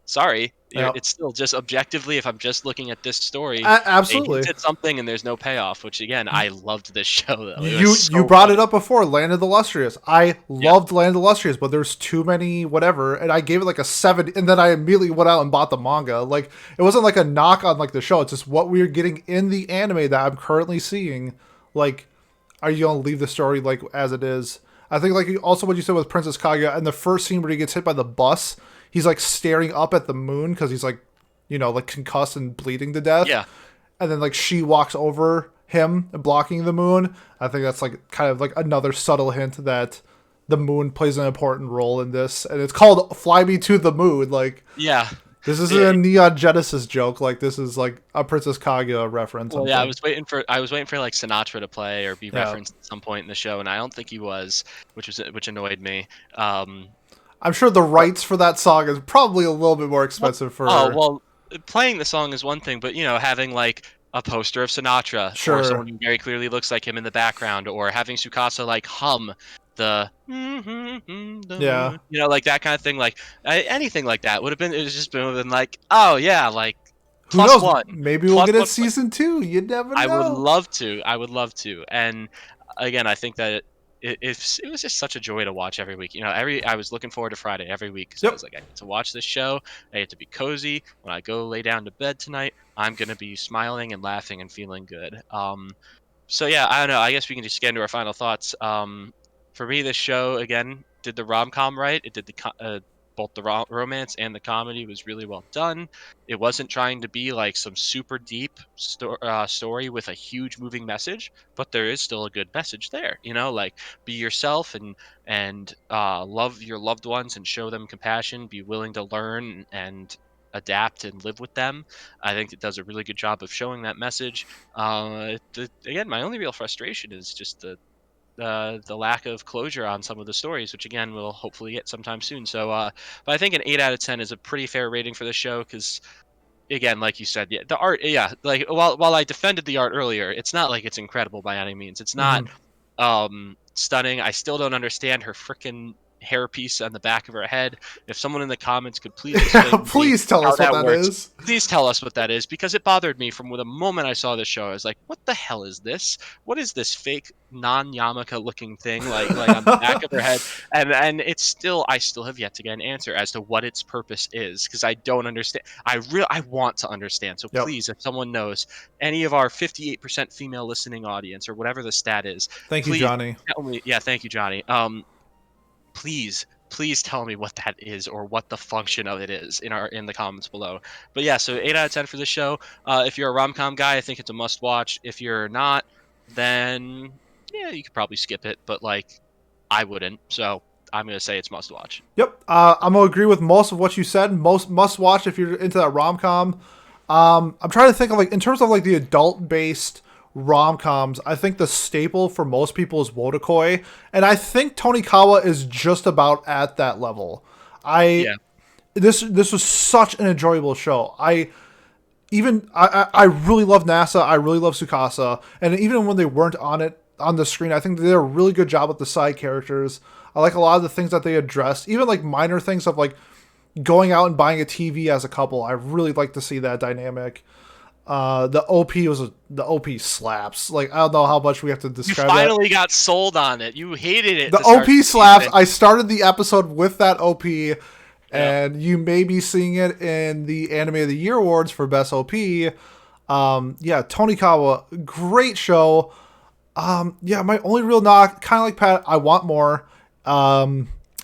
sorry, Yep. it's still just objectively, if I'm just looking at this story, they Absolutely. hinted something and there's no payoff, which again I loved this show though. It was You so brought it funny. up before, Land of the Illustrious. I Yeah. loved Land of the Illustrious, but there's too many whatever, and I gave it like a 7, and then I immediately went out and bought the manga. Like, it wasn't like a knock on like the show, it's just what we're getting in the anime that I'm currently seeing. Like, are you gonna leave the story like as it is? I think like also what you said with Princess Kaguya and the first scene where he gets hit by the bus, he's like staring up at the moon because he's like, like concussed and bleeding to death. Yeah. And then like she walks over him blocking the moon. I think that's like kind of like another subtle hint that the moon plays an important role in this, and it's called "Fly Me to the Moon." Like, Yeah. this isn't a Neon Genesis joke. Like, this is like a Princess Kaguya reference. Well, yeah, I was waiting for like Sinatra to play or be Yeah. referenced at some point in the show, and I don't think he was, which annoyed me. I'm sure the rights for that song is probably a little bit more expensive for. Oh well, playing the song is one thing, but having like a poster of Sinatra or Sure. someone who very clearly looks like him in the background, or having Tsukasa like hum the, Yeah. like that kind of thing, like anything like that would have been. It was just been like, oh yeah, like Who knows? +1. Maybe we'll get it season 2. You never know. I would love to. I would love to. And again, I think that it was just such a joy to watch every week. I was looking forward to Friday every week because I was like, I get to watch this show. I get to be cozy. When I go lay down to bed tonight, I'm gonna be smiling and laughing and feeling good. So yeah, I don't know. I guess we can just get into our final thoughts. For me, this show again did the rom-com right. It did both the romance and the comedy was really well done. It wasn't trying to be like some super deep story with a huge moving message, but there is still a good message there. Like, be yourself and love your loved ones and show them compassion. Be willing to learn and adapt and live with them. I think it does a really good job of showing that message. Again, my only real frustration is just the lack of closure on some of the stories, which again we'll hopefully get sometime soon. So, but I think an 8 out of 10 is a pretty fair rating for the show because, again, like you said, yeah, the art, yeah, like while I defended the art earlier, it's not like it's incredible by any means. It's not stunning. I still don't understand her freaking hairpiece on the back of her head. If someone in the comments could please explain to me Please tell how us what that works, is. please tell us what that is, because it bothered me from the moment I saw the show. I was like, what the hell is this? What is this fake non-yarmulke looking thing like on the back of her head? And I still have yet to get an answer as to what its purpose is, because I don't understand. I want to understand. So please, if someone knows, any of our 58% female listening audience or whatever the stat is, Thank you, please Johnny. tell me. Yeah, thank you, Johnny. Please tell me what that is or what the function of it is in the comments below. But yeah, so 8 out of 10 for this show. If you're a rom-com guy, I think it's a must watch. If you're not, then yeah, you could probably skip it, but like I wouldn't. So I'm gonna say it's must watch. Yep, I'm gonna agree with most of what you said. Most must watch if you're into that rom-com. I'm trying to think of like in terms of like the adult-based rom-coms. I think the staple for most people is Wotakoi, and I think Tonikawa is just about at that level. This was such an enjoyable show. I really love NASA. I really love Tsukasa, and even when they weren't on the screen, I think they did a really good job with the side characters. I like a lot of the things that they addressed, even like minor things of like going out and buying a TV as a couple. I really like to see that dynamic. The OP slaps. Like, I don't know how much we have to describe. You finally got sold on it. You hated it. The OP slaps. I started the episode with that OP, and you may be seeing it in the Anime of the Year awards for best OP. Tonikawa, great show. My only real knock, kind of like Pat, I want more.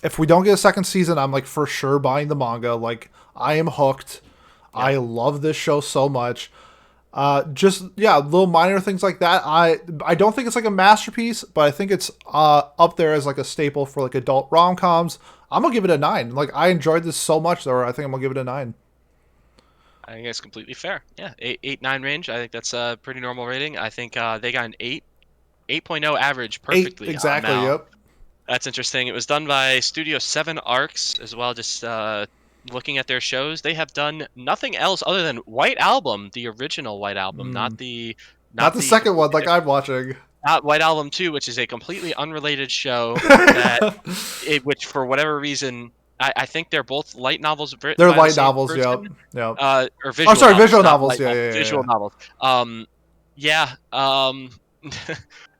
If we don't get a second season, I'm like for sure buying the manga. Like, I am hooked. Yeah. I love this show so much. Little minor things like that. I don't think it's like a masterpiece, but I think it's up there as like a staple for like adult rom-coms. I'm gonna give it a 9. Like, I enjoyed this so much, though. I think I'm gonna give it a 9. I think it's completely fair. Yeah, 8-9 range. I think that's a pretty normal rating. I think they got an 8.0 average perfectly. 8, exactly. Yep. That's interesting. It was done by Studio 7 Arcs as well. Just looking at their shows, they have done nothing else other than White Album, the original White Album, Mm. Not not the the second one, completely like I'm watching. not White Album 2, which is a completely unrelated show that which for whatever reason I think they're both light novels They're by the light same novels, yep. person, Yep. or Oh, visual sorry, novels, visual not novels. light Yeah, novels, yeah, yeah, visual yeah. novels. Yeah,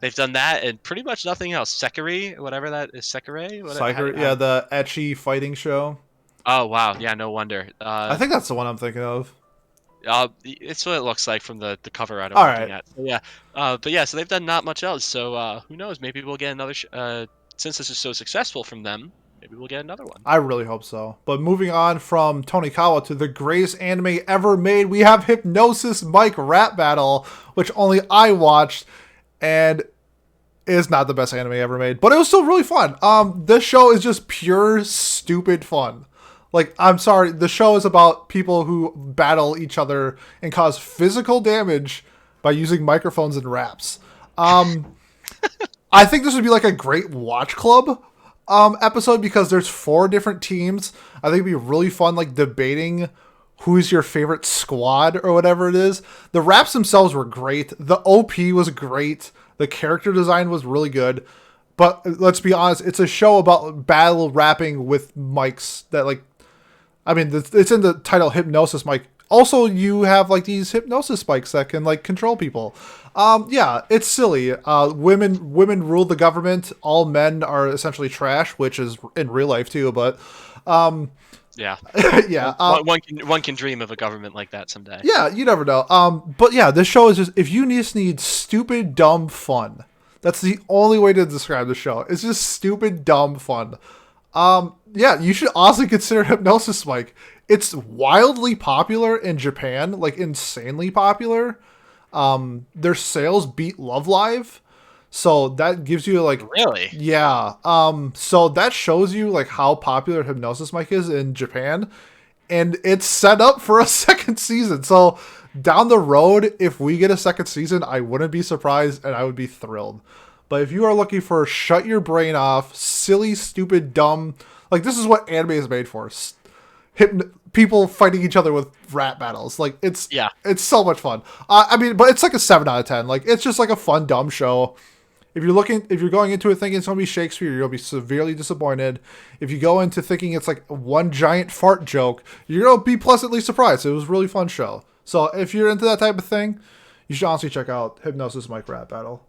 they've done that and pretty much nothing else. Sekiri, whatever that is, Sekiri. What? Psyker, yeah, the ecchi fighting show. Oh wow, yeah, no wonder. I think that's the one I'm thinking of. It's what it looks like from the cover art I'm All looking right. at. So, yeah, but yeah, so they've done not much else. So who knows? Maybe we'll get another. Since this is so successful from them, maybe we'll get another one. I really hope so. But moving on from Tonikawa to the greatest anime ever made, we have Hypnosis Mic Rap Battle, which only I watched, and is not the best anime ever made, but it was still really fun. This show is just pure stupid fun. Like, I'm sorry, the show is about people who battle each other and cause physical damage by using microphones and raps. I think this would be like a great watch club episode because there's 4 different teams. I think it'd be really fun, like debating who's your favorite squad or whatever it is. The raps themselves were great. The OP was great. The character design was really good. But let's be honest, it's a show about battle rapping with mics that, like, I mean, it's in the title Hypnosis Mic. Also, you have like these hypnosis spikes that can like control people. Yeah, it's silly. Women rule the government. All men are essentially trash, which is in real life too. But Yeah, yeah, one can dream of a government like that someday. yeah, you never know. But yeah, this show is just if you just need stupid, dumb fun. That's the only way to describe the show. It's just stupid, dumb fun. Yeah, you should also consider Hypnosis Mic. It's wildly popular in Japan, like insanely popular. Their sales beat Love Live. So that gives you like Really? yeah. So that shows you like how popular Hypnosis Mic is in Japan. And it's set up for a second season. So down the road, if we get a second season, I wouldn't be surprised and I would be thrilled. But if you are looking for shut your brain off, silly, stupid, dumb, like this is what anime is made for. People fighting each other with rap battles. Like it's so much fun. I mean, but it's like a 7 out of 10. Like it's just like a fun, dumb show. If you're going into it thinking it's gonna be Shakespeare, you're gonna be severely disappointed. If you go into thinking it's like one giant fart joke, you're gonna be pleasantly surprised. It was a really fun show. So if you're into that type of thing, you should honestly check out Hypnosis Mic Rap Battle.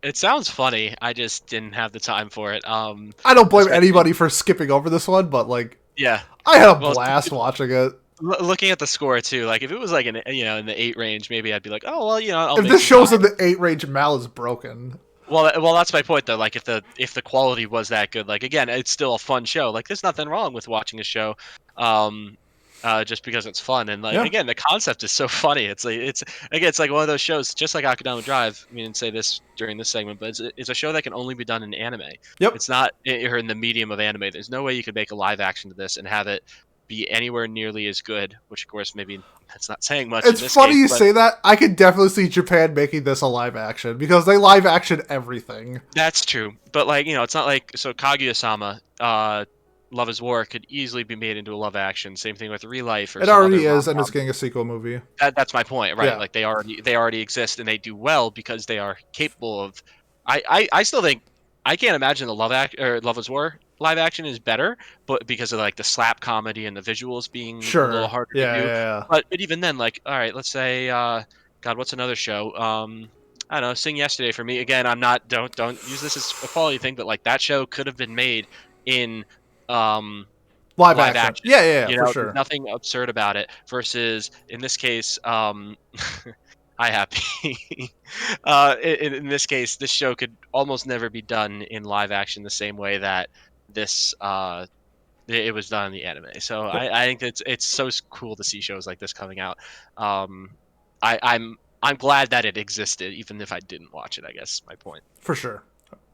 It sounds funny. I just didn't have the time for it. I don't blame anybody for skipping over this one, but like, yeah, I had a blast watching it. Looking at the score too, like if it was like in in the 8 range, maybe I'd be like, oh well, I'll if make this some show's time. in the 8 range, Mal is broken. Well, that's my point though. Like if the quality was that good, like again, it's still a fun show. Like there's nothing wrong with watching a show, just because it's fun. And like Yeah. again, the concept is so funny. It's like one of those shows, just like Akudama Drive. I didn't say this during this segment, but it's a show that can only be done in anime. Yep. It's not or in the medium of anime. There's no way you could make a live action to this and have it be anywhere nearly as good. Which of course maybe that's not saying much. It's in this funny case, you but say that. I could definitely see Japan making this a live action because they live action everything. that's true. But like it's not like so Kaguya-sama. Love is War could easily be made into a love action. Same thing with Real Life or It some already other is, and it's rom-com. getting a sequel movie. That's my point, right? Yeah. Like they already exist and they do well because they are capable of. I still think I can't imagine the Love is War live action is better, but because of like the slap comedy and the visuals being a little Sure. harder Yeah, to do. yeah. But even then, like all right, let's say God, what's another show? I don't know, Sing Yesterday for me. Again, I'm not don't use this as a quality thing, but like that show could have been made in Live live action. action. Yeah, for There's sure. nothing absurd about it. Versus in this case, I happy. In this case, this show could almost never be done in live action the same way that this it was done in the anime. So Yep. I think it's so cool to see shows like this coming out. I'm glad that it existed, even if I didn't watch it. I guess my point. For sure.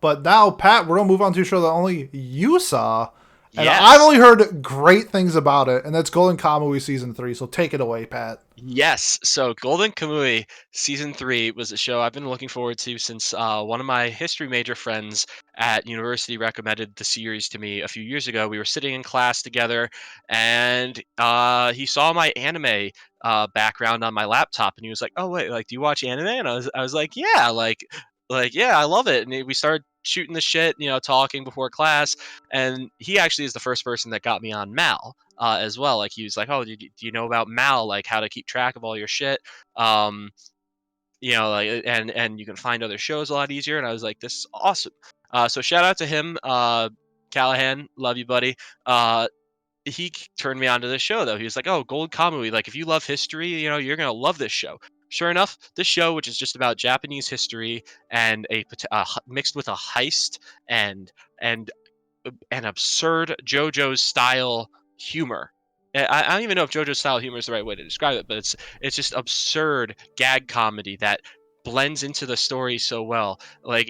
But now, Pat, we're gonna move on to a show that only you saw, And I've Yes. only heard great things about it, and that's Golden Kamuy Season 3, so take it away, Pat. Yes. So Golden Kamuy season 3 was a show I've been looking forward to since one of my history major friends at university recommended the series to me a few years ago. We were sitting in class together, and he saw my anime background on my laptop, and he was like, "Oh wait, like, do you watch anime?" And I was like, "Yeah, like yeah, I love it." And we started shooting the shit, talking before class, and he actually is the first person that got me on Mal as well. Like, he was like, "Oh, do you know about Mal? Like, how to keep track of all your shit? Um, like, and you can find other shows a lot easier." And I was like, "This is awesome." So shout out to him, Callahan. Love you, buddy. Turned me on to this show though. He was like, "Oh, Gold Kamui. Like, if you love history, you're gonna love this show." Sure enough, this show, which is just about Japanese history and mixed with a heist and and an absurd JoJo's style humor. I don't even know if JoJo's style humor is the right way to describe it, but it's just absurd gag comedy that blends into the story so well. Like,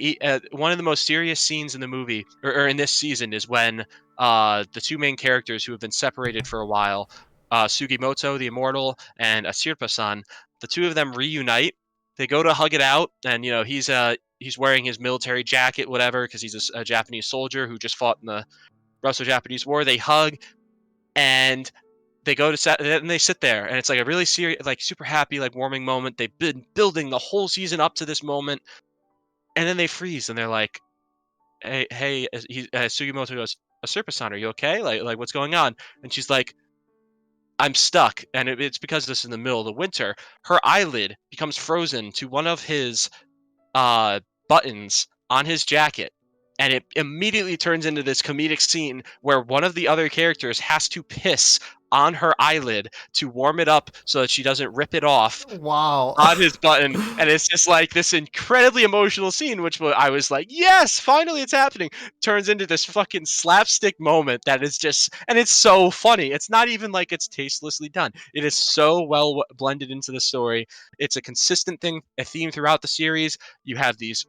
one of the most serious scenes in the movie, or in this season, is when the two main characters who have been separated for a while, Sugimoto the Immortal and Asirpa-san, the two of them reunite. They go to hug it out, and he's wearing his military jacket, whatever, because he's a Japanese soldier who just fought in the Russo-Japanese War. They hug, and they go to set, and they sit there, and it's like a really serious, like, super happy, like, warming moment. They've been building the whole season up to this moment, and then they freeze, and they're like, "Hey," Sugimoto goes, "Asirpa-san, are you okay? Like, what's going on?" And she's like, "I'm stuck," and it's because this is in the middle of the winter. Her eyelid becomes frozen to one of his uh, buttons on his jacket, and it immediately turns into this comedic scene where one of the other characters has to piss on her eyelid to warm it up so that she doesn't rip it off Wow. on his button. And it's just like this incredibly emotional scene, which I was like, yes, finally it's happening. Turns into this fucking slapstick moment that is just, and it's so funny. It's not even like it's tastelessly done. It is so well blended into the story. It's a consistent a theme throughout the series. You have these,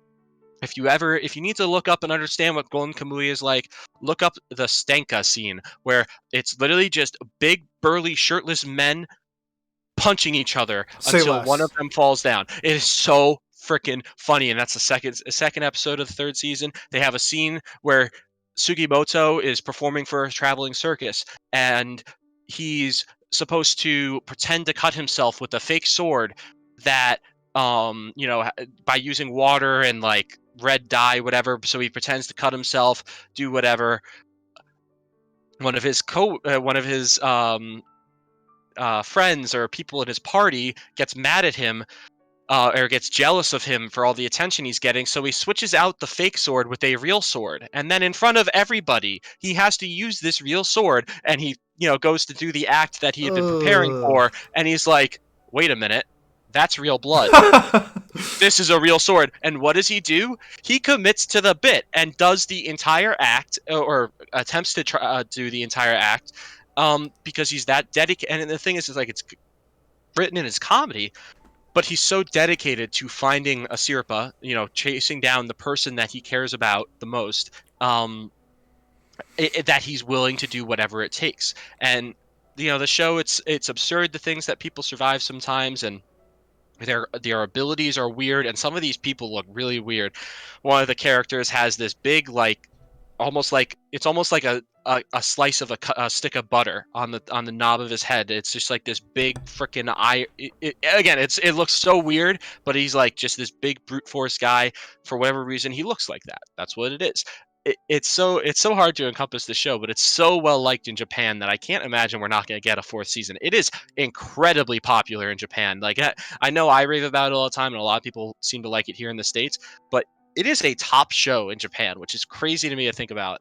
if you need to look up and understand what Golden Kamuy is like, look up the Stenka scene, where it's literally just big burly shirtless men punching each other Say until one of less. them falls down. It is so freaking funny, and that's the second episode of the third season. They have a scene where Sugimoto is performing for a traveling circus, and he's supposed to pretend to cut himself with a fake sword that, by using water and, like, red dye, whatever. So he pretends to cut himself, do whatever. One of his friends or people in his party gets mad at him, or gets jealous of him for all the attention he's getting, so he switches out the fake sword with a real sword. And then in front of everybody, he has to use this real sword, and he, goes to do the act that he had been preparing Ugh. for, and he's like, "Wait a minute, that's real blood. This is a real sword." And what does he do? He commits to the bit and does the entire act, or attempts to do the entire act, because he's that dedicated. And the thing is like, it's written in his comedy, but he's so dedicated to finding a Sirpa, chasing down the person that he cares about the most, that he's willing to do whatever it takes. And the show, it's absurd, the things that people survive sometimes, and their abilities are weird, and some of these people look really weird. One of the characters has this big, like, almost like a slice of a stick of butter on the knob of his head. It's just like this big freaking eye. Again, it looks so weird, but he's like just this big brute force guy. For whatever reason, he looks like that. That's what it is. It's so hard to encompass the show, but it's so well liked in Japan that I can't imagine we're not going to get a fourth season. It is incredibly popular in Japan. Like, I know I rave about it all the time, and a lot of people seem to like it here in the States, but it is a top show in Japan, which is crazy to me to think about.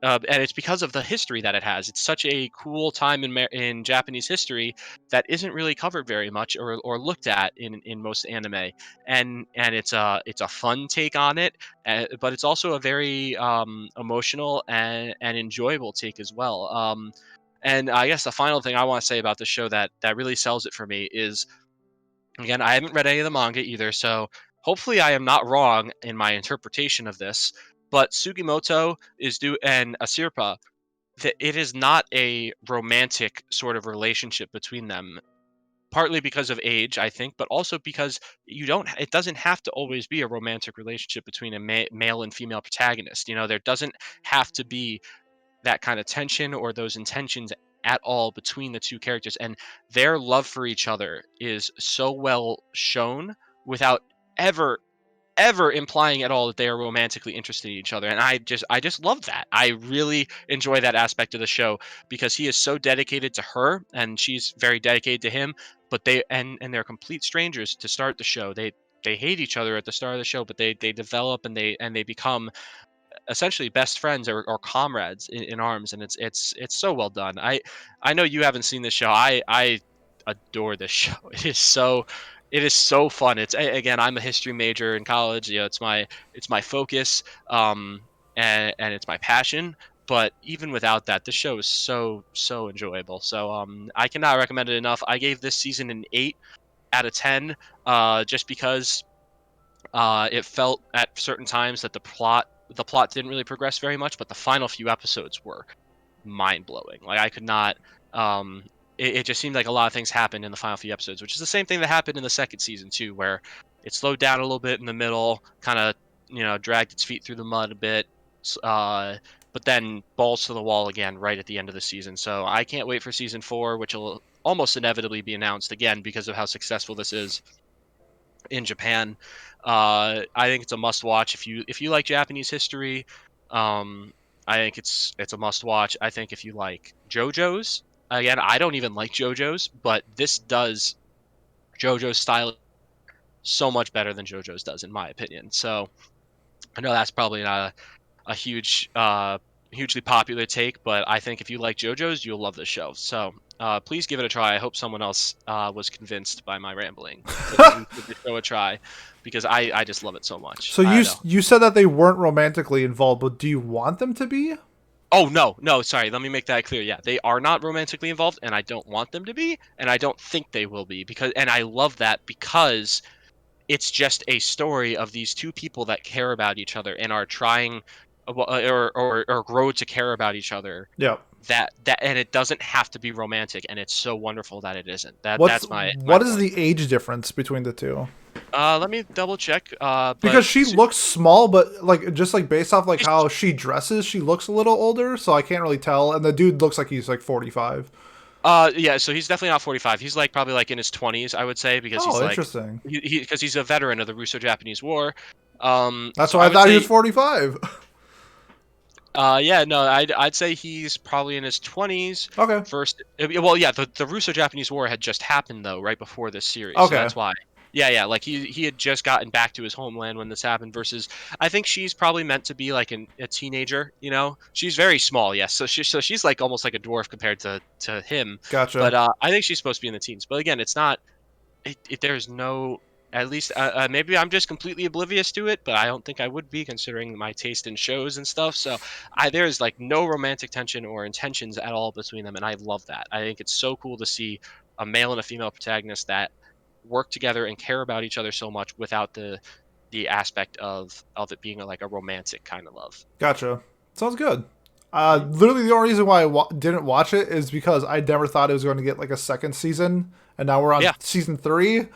And it's because of the history that it has. It's such a cool time in Japanese history that isn't really covered very much, or looked at in most anime. And it's a fun take on it, but it's also a very emotional and enjoyable take as well. And I guess the final thing I want to say about the show that really sells it for me is, again, I haven't read any of the manga either, so hopefully I am not wrong in my interpretation of this. But Sugimoto and Asirpa it is not a romantic sort of relationship between them. Partly because of age, I think, but also because it doesn't have to always be a romantic relationship between a male and female protagonist. There doesn't have to be that kind of tension or those intentions at all between the two characters, and their love for each other is so well shown without ever implying at all that they are romantically interested in each other. And I just love that. I really enjoy that aspect of the show because he is so dedicated to her and she's very dedicated to him, but they're complete strangers to start the show. They hate each other at the start of the show, but they develop and they become essentially best friends or comrades in arms, and it's so well done. I know you haven't seen this show. I adore this show. It is so fun. Again, I'm a history major in college. It's my focus, and it's my passion. But even without that, this show is so enjoyable. So I cannot recommend it enough. I gave this season an 8 out of 10, just because it felt at certain times that the plot didn't really progress very much, but the final few episodes were mind blowing. Like I could not. It just seemed like a lot of things happened in the final few episodes, which is the same thing that happened in the second season too, where it slowed down a little bit in the middle, kind of dragged its feet through the mud a bit, but then balls to the wall again right at the end of the season. So I can't wait for season 4, which will almost inevitably be announced again because of how successful this is in Japan. I think it's a must watch if you like Japanese history. I think it's a must watch. I think if you like JoJo's, again, I don't even like JoJo's, but this does JoJo's style so much better than JoJo's does, in my opinion. So I know that's probably not a huge, hugely popular take, but I think if you like JoJo's, you'll love this show. So please give it a try. I hope someone else was convinced by my rambling to give the show a try, because I just love it so much. So you said that they weren't romantically involved, but do you want them to be? Oh, no, sorry. Let me make that clear. Yeah, they are not romantically involved, and I don't want them to be, and I don't think they will be, and I love that because it's just a story of these two people that care about each other and are trying or grow to care about each other. Yeah. That and it doesn't have to be romantic, and it's so wonderful that it isn't. That's my what is point. the age difference between the two? Let me double check. Because she looks small, but just based off how she dresses, she looks a little older, so I can't really tell. And the dude looks like he's 45. Yeah, so he's definitely not 45. He's probably in his 20s, I would say, because he's interesting. Because he's a veteran of the Russo-Japanese War. That's why I thought he was 45. Yeah, no, I'd say he's probably in his 20s. Okay. First, well, yeah, the Russo-Japanese War had just happened though, right before this series. Okay. So that's why. Yeah, he had just gotten back to his homeland when this happened. Versus, I think she's probably meant to be a teenager. She's very small, yes. So she's almost like a dwarf compared to him. Gotcha. But I think she's supposed to be in the teens. But again, it's not. There's no. At least maybe I'm just completely oblivious to it, but I don't think I would be, considering my taste in shows and stuff. So there's no romantic tension or intentions at all between them, and I love that. I think it's so cool to see a male and a female protagonist that work together and care about each other so much without the aspect of it being a romantic kind of love. Gotcha. Sounds good. Literally the only reason why I didn't watch it is because I never thought it was going to get a second season, and now we're on season 3.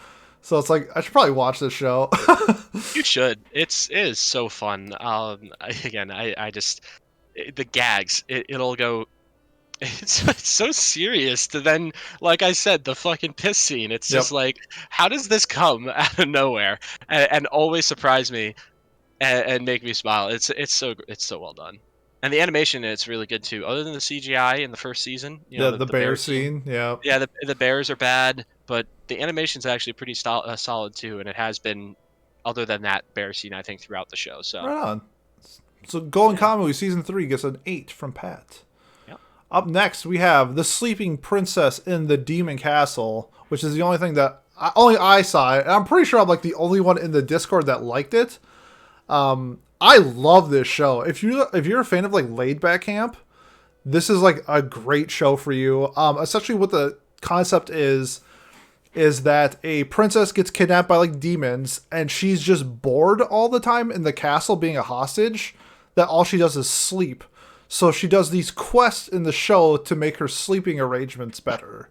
So it's I should probably watch this show. You should. It is so fun. Again, I just the gags. It'll go. It's so serious to then, like I said, the fucking piss scene. It's just how does this come out of nowhere and always surprise me and make me smile? It's so well done, and the animation it's really good too. Other than the CGI in the first season, the bear scene. Yeah, the bears are bad, but the animation's actually pretty solid too, and it has been. Other than that bear scene, I think throughout the show. So right on. So Golden Kamuy season 3 gets an 8 from Pat. Up next, we have The Sleeping Princess in the Demon Castle, which is the only thing that only I saw it. And I'm pretty sure I'm the only one in the Discord that liked it. I love this show. If you're a fan of laid back camp, this is a great show for you. Essentially, what the concept is that a princess gets kidnapped by demons, and she's just bored all the time in the castle, being a hostage. That all she does is sleep. So she does these quests in the show to make her sleeping arrangements better.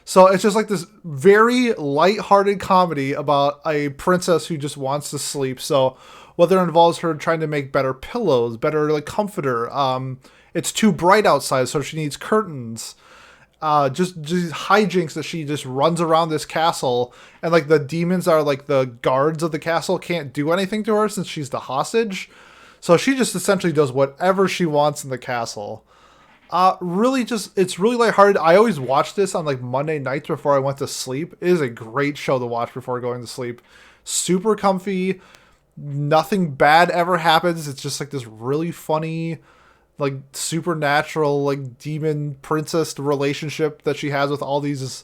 So it's just like this very light-hearted comedy about a princess who just wants to sleep. So whether it involves her trying to make better pillows, better like comforter, it's too bright outside, so she needs curtains. Just hijinks that she just runs around this castle, and like the demons are like the guards of the castle can't do anything to her since she's the hostage. So she just essentially does whatever she wants in the castle. Really just, it's really lighthearted. I always watch this on like Monday nights before I went to sleep. It is a great show to watch before going to sleep. Super comfy. Nothing bad ever happens. It's just like this really funny, like supernatural, like demon princess relationship that she has with all these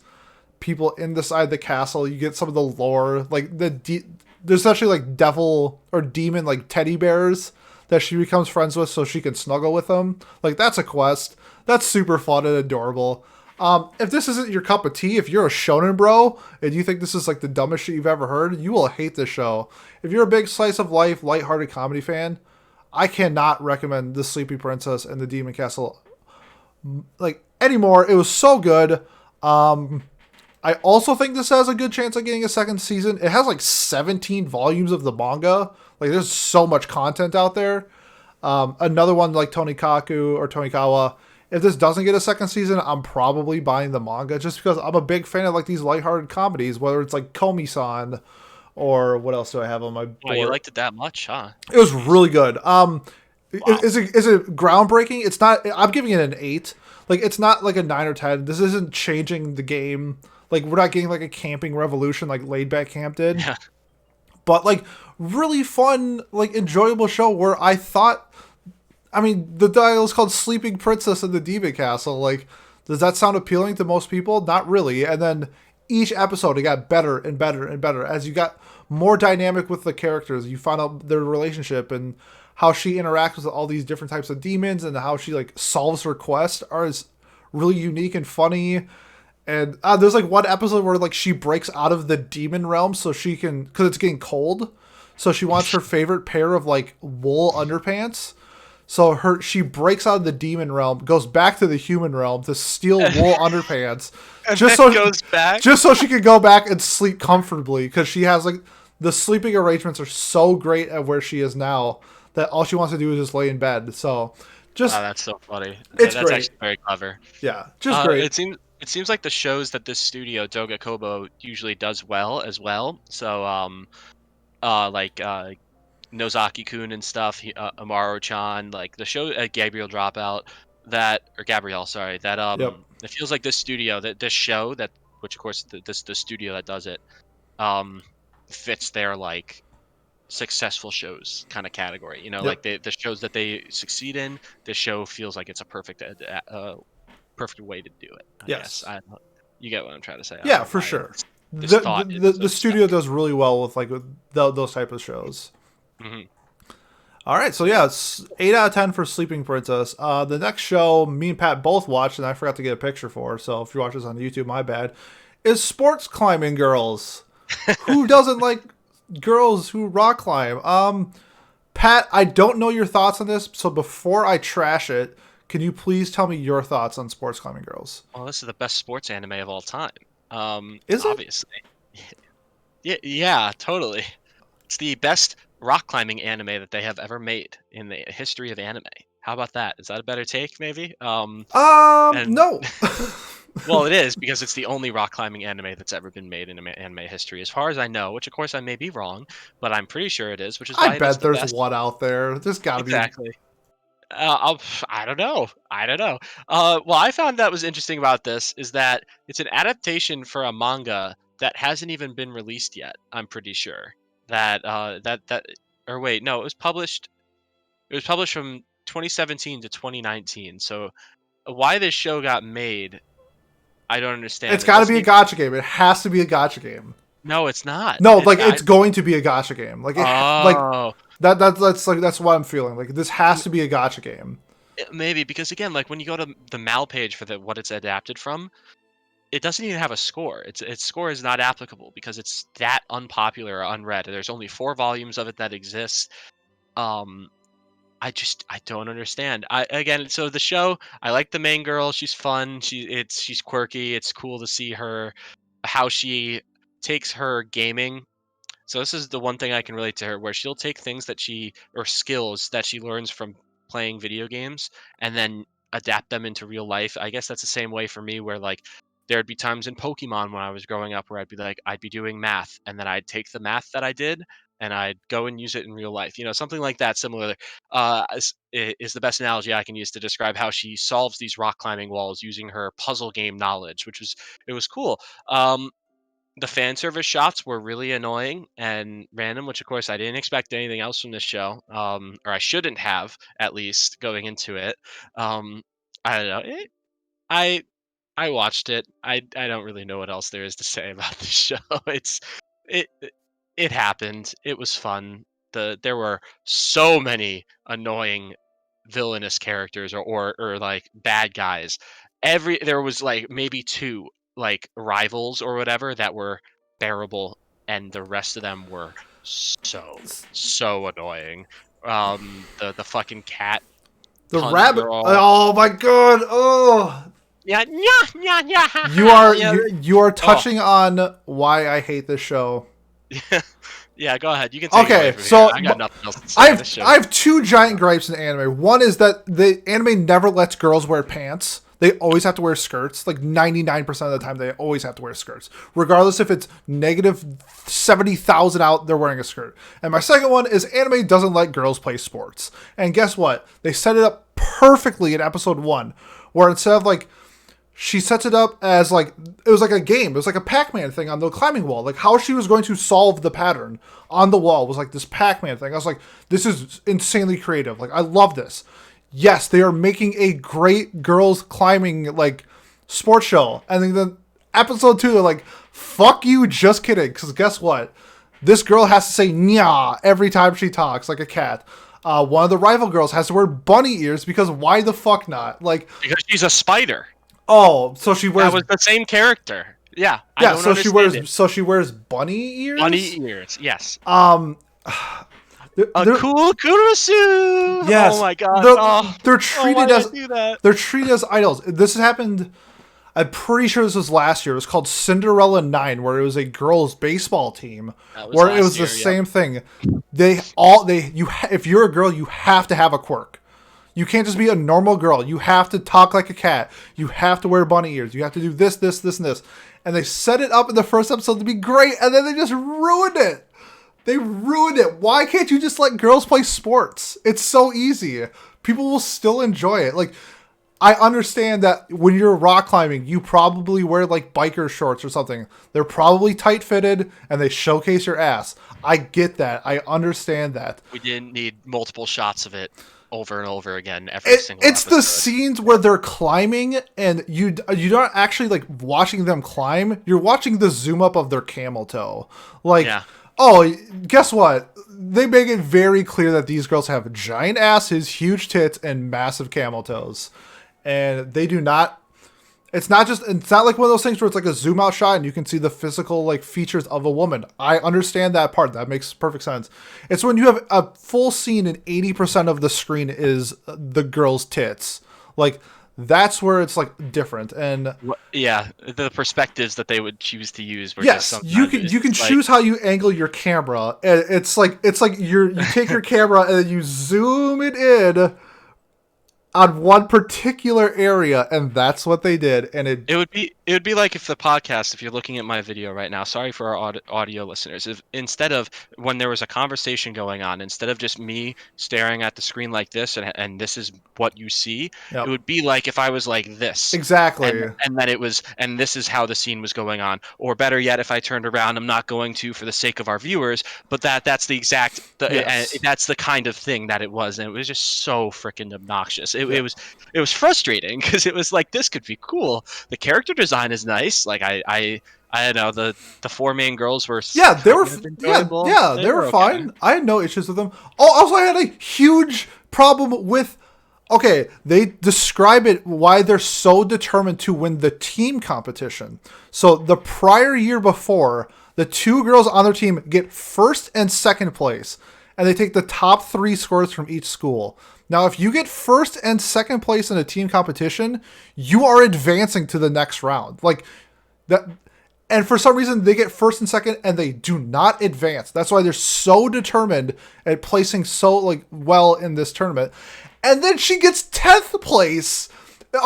people inside the castle. You get some of the lore, like there's actually like devil or demon like teddy bears that she becomes friends with so she can snuggle with them. Like that's a quest. That's super fun and adorable. If this isn't your cup of tea, if you're a shonen bro and you think this is like the dumbest shit you've ever heard, you will hate this show. If you're a big slice of life, lighthearted comedy fan, I cannot recommend The Sleepy Princess and The Demon Castle like anymore. It was so good. I also think this has a good chance of getting a second season. It has like 17 volumes of the manga. Like there's so much content out there. Another one like Tonikawa. If this doesn't get a second season, I'm probably buying the manga just because I'm a big fan of like these lighthearted comedies, whether it's like Komi-san or what else do I have on my board? Oh, you liked it that much, huh? It was really good. Wow. Is it groundbreaking? It's not. I'm giving it an 8. Like it's not like a 9 or 10. This isn't changing the game. Like we're not getting like a camping revolution like Laid Back Camp did. Yeah. But like really fun, like enjoyable show where I thought, I mean, the title is called Sleeping Princess in the Demon Castle. Like, does that sound appealing to most people? Not really. And then each episode it got better and better and better as you got more dynamic with the characters. You found out their relationship and how she interacts with all these different types of demons and how she like solves her quest is really unique and funny. And there's like one episode where like she breaks out of the demon realm so she can, because it's getting cold, so she wants her favorite pair of like wool underpants. So she breaks out of the demon realm, goes back to the human realm to steal wool underpants, And just then so goes back. just so she can go back and sleep comfortably, because she has like the sleeping arrangements are so great at where she is now that all she wants to do is just lay in bed. So just That's so funny. It's That's great. actually very clever. Yeah, just great. It seems like the shows that this studio Doga Kobo usually does well as well. So like Nozaki-kun and stuff, Amaro-chan, like the show Gabriel Dropout, Gabrielle, sorry, that Yep. it feels like this studio, this show that, which of course the studio that does it, fits their like successful shows kind of category. You know, Yep. like the shows that they succeed in. This show feels like it's a perfect perfect way to do it. I Yes. guess. You get what I'm trying to say. I Yeah, don't know for why sure. this The thought the, is the so studio stuck. does really well with like with those type of shows. Mhm. All right, so yeah, it's 8 out of 10 for Sleeping Princess. The next show me and Pat both watched, and I forgot to get a picture for. So if you watch this on YouTube, my bad. Is Sports Climbing Girls. Who doesn't like girls who rock climb? Pat, I don't know your thoughts on this, so before I trash it, can you please tell me your thoughts on Sports Climbing Girls? Well, this is the best sports anime of all time. Is it? Obviously. Yeah, totally. It's the best rock climbing anime that they have ever made in the history of anime. How about that? Is that a better take, maybe? And No. well, it is because it's the only rock climbing anime that's ever been made in anime history, as far as I know. Which, of course, I may be wrong, but I'm pretty sure it is. Which is I why it is bet the there's best. one out there. There's got to be. Exactly. I don't know. I don't know. Well, I found that was interesting about this is that it's an adaptation for a manga that hasn't even been released yet. I'm pretty sure that or wait, no, it was published. It was published from 2017 to 2019. So why this show got made, I don't understand. It's got to be a gotcha game. It has to be a gotcha game. No, it's not. No, like it's going to be a gotcha game. Like Oh. That's what I'm feeling. Like this has to be a gotcha game. Maybe because again, like when you go to the Mal page for what it's adapted from, it doesn't even have a score. Its score is not applicable because it's that unpopular or unread. There's only 4 volumes of it that exist. I don't understand. So the show, I like the main girl. She's fun. She's quirky. It's cool to see her, how she takes her gaming. So this is the one thing I can relate to her, where she'll take things or skills that she learns from playing video games, and then adapt them into real life. I guess that's the same way for me, where like there'd be times in Pokemon when I was growing up where I'd be doing math, and then I'd take the math that I did and I'd go and use it in real life. Something like that. Similar is the best analogy I can use to describe how she solves these rock climbing walls using her puzzle game knowledge, it was cool. The fan service shots were really annoying and random, which of course I didn't expect anything else from this show, or I shouldn't have, at least going into it. Um, I don't know. I I watched it. I don't really know what else there is to say about the show. It it happened. It was fun. There were so many annoying villainous characters, or like bad guys. There was like maybe two like rivals or whatever that were bearable, and the rest of them were so annoying. The fucking cat The pun rabbit. girl. Oh my god. Oh. Yeah, yeah, yeah, yeah. You are yeah. you are touching on why I hate this show. Yeah, go ahead. You can take it away Okay, from so here. I got nothing else to say on this show. I have two giant gripes in anime. One is that the anime never lets girls wear pants. They always have to wear skirts. Like 99% of the time, they always have to wear skirts. Regardless if it's negative 70,000 out, they're wearing a skirt. And my second one is anime doesn't let girls play sports. And guess what? They set it up perfectly in episode 1, where instead of like, she sets it up as like, it was like a game. It was like a Pac-Man thing on the climbing wall. Like how she was going to solve the pattern on the wall was like this Pac-Man thing. I was like, this is insanely creative. Like I love this. Yes, they are making a great girls climbing like sports show. And then episode 2, they're like, fuck you, just kidding. Because guess what? This girl has to say nya every time she talks like a cat. One of the rival girls has to wear bunny ears because why the fuck not? Like because she's a spider. Oh, so she wears. That was the same character. Yeah. Yeah. So she wears. It. So she wears bunny ears. Bunny ears. Yes. Cool kurusu. Yes. Oh my god. They're treated as idols. This has happened. I'm pretty sure this was last year. It was called Cinderella 9, where it was a girls' baseball team, where it was the same thing. If you're a girl, you have to have a quirk. You can't just be a normal girl. You have to talk like a cat. You have to wear bunny ears. You have to do this, this, this, and this. And they set it up in the first episode to be great, and then they just ruined it. They ruined it. Why can't you just let girls play sports? It's so easy. People will still enjoy it. Like, I understand that when you're rock climbing, you probably wear like biker shorts or something. They're probably tight fitted and they showcase your ass. I get that. I understand that. We didn't need multiple shots of it over and over again every single It's episode. the scenes where they're climbing and you're not actually like watching them climb. You're watching the zoom up of their camel toe. Like, oh, guess what? They make it very clear that these girls have giant asses, huge tits, and massive camel toes. And they do not. It's not like one of those things where it's like a zoom out shot and you can see the physical like features of a woman. I understand that part. That makes perfect sense. It's when you have a full scene and 80% of the screen is the girl's tits. Like that's where it's like different. And yeah, the perspectives that they would choose to use were yes, you can choose how you angle your camera. And it's like you take your camera and then you zoom it in on one particular area, and that's what they did. And it would be like if the podcast, if you're looking at my video right now, sorry for our audio listeners, if instead of when there was a conversation going on, instead of just me staring at the screen like this and this is what you see, it would be like if I was like this. Exactly. And then and this is how the scene was going on. Or better yet, if I turned around, I'm not going to for the sake of our viewers, but that's the exact, that's the kind of thing that it was. And it was just so freaking obnoxious. It was frustrating because it was like, this could be cool. The character design is nice. Like I don't know, the four main girls were they were they were fine. Okay. I had no issues with them. Oh, also I had a huge problem with. Okay, they describe it why they're so determined to win the team competition. So the prior year before, the two girls on their team get first and second place. and they take the top 3 scores from each school. Now, if you get first and second place in a team competition, you are advancing to the next round. Like that, and for some reason they get first and second and they do not advance. That's why they're so determined at placing so like well in this tournament. And then she gets 10th place.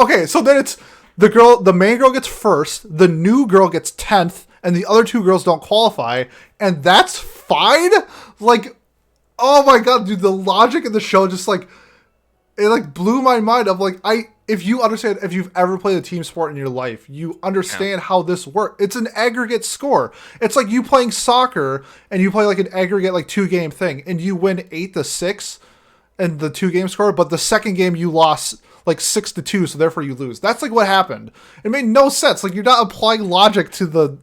Okay, so then it's the main girl gets first, the new girl gets 10th, and the other 2 girls don't qualify, and that's fine? Like, oh my god, dude, the logic in the show just like it like blew my mind of like if you've ever played a team sport in your life, you understand how this works. It's an aggregate score. It's like you playing soccer and you play like an aggregate like 2-game thing and you win 8-6 in the 2-game score, but the second game you lost like 6-2, so therefore you lose. That's like what happened. It made no sense. Like you're not applying logic to the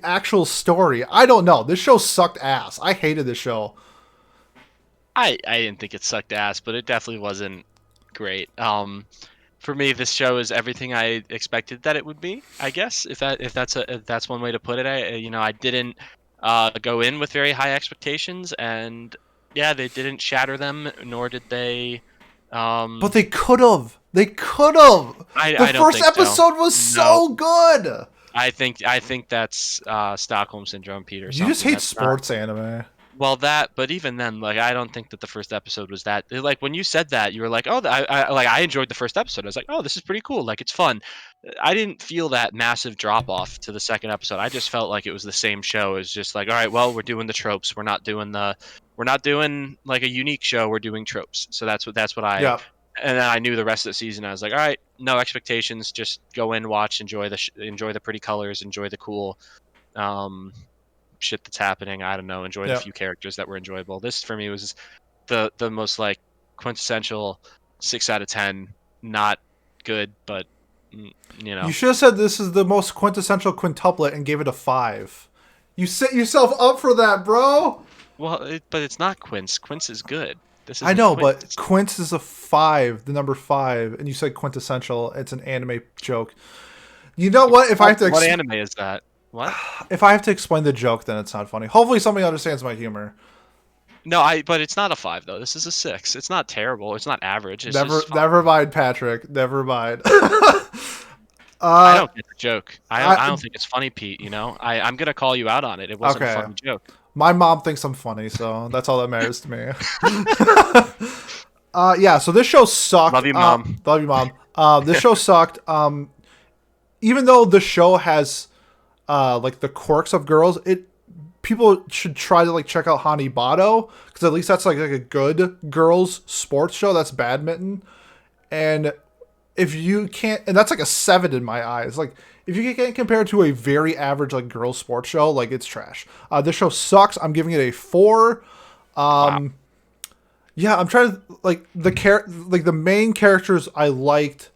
actual story. I don't know. This show sucked ass. I hated this show. I didn't think it sucked ass, but it definitely wasn't great. For me, this show is everything I expected that it would be. I guess if that's one way to put it. I didn't go in with very high expectations, and yeah, they didn't shatter them, nor did they. But they could have. They could have. The first episode was so good. I think that's Stockholm Syndrome, Peter. You just hate sports anime. Well, but even then, like, I don't think that the first episode was that. Like, when you said that, you were like, oh, I enjoyed the first episode. I was like, oh, this is pretty cool. Like, it's fun. I didn't feel that massive drop off to the second episode. I just felt like it was the same show. It was just like, all right, well, we're doing the tropes. We're not doing like a unique show. We're doing tropes. So that's what I. Yeah. And then I knew the rest of the season. I was like, all right, no expectations. Just go in, watch, enjoy the pretty colors, enjoy the cool. Shit that's happening. I don't know. Enjoy the few characters that were enjoyable. This for me was the most like quintessential 6 out of 10. Not good, but You should have said this is the most quintessential quintuplet and gave it a 5. You set yourself up for that, bro. Well, but it's not Quince. Quince is good. This is. I know, but Quince is a 5, the number 5, and you said quintessential. It's an anime joke. You know what? If I have to, what anime is that? What? If I have to explain the joke, then it's not funny. Hopefully somebody understands my humor. No, but it's not a 5 though. This is a 6. It's not terrible. It's not average. It's never mind, Patrick. Never mind. I don't get the joke. I don't think it's funny, Pete. I'm gonna call you out on it. It wasn't a funny joke. My mom thinks I'm funny, so that's all that matters to me. Yeah. So this show sucked. Love you, Mom. Love you, Mom. This show sucked. Even though the show has like the quirks of girls, people should try to like check out Hanibado, because at least that's like a good girls sports show. That's badminton, and if you can't, and that's like a 7 in my eyes. Like if you can't compare it to a very average like girls sports show, like it's trash. This show sucks. I'm giving it a 4. Wow. Yeah, I'm trying to like the main characters I liked.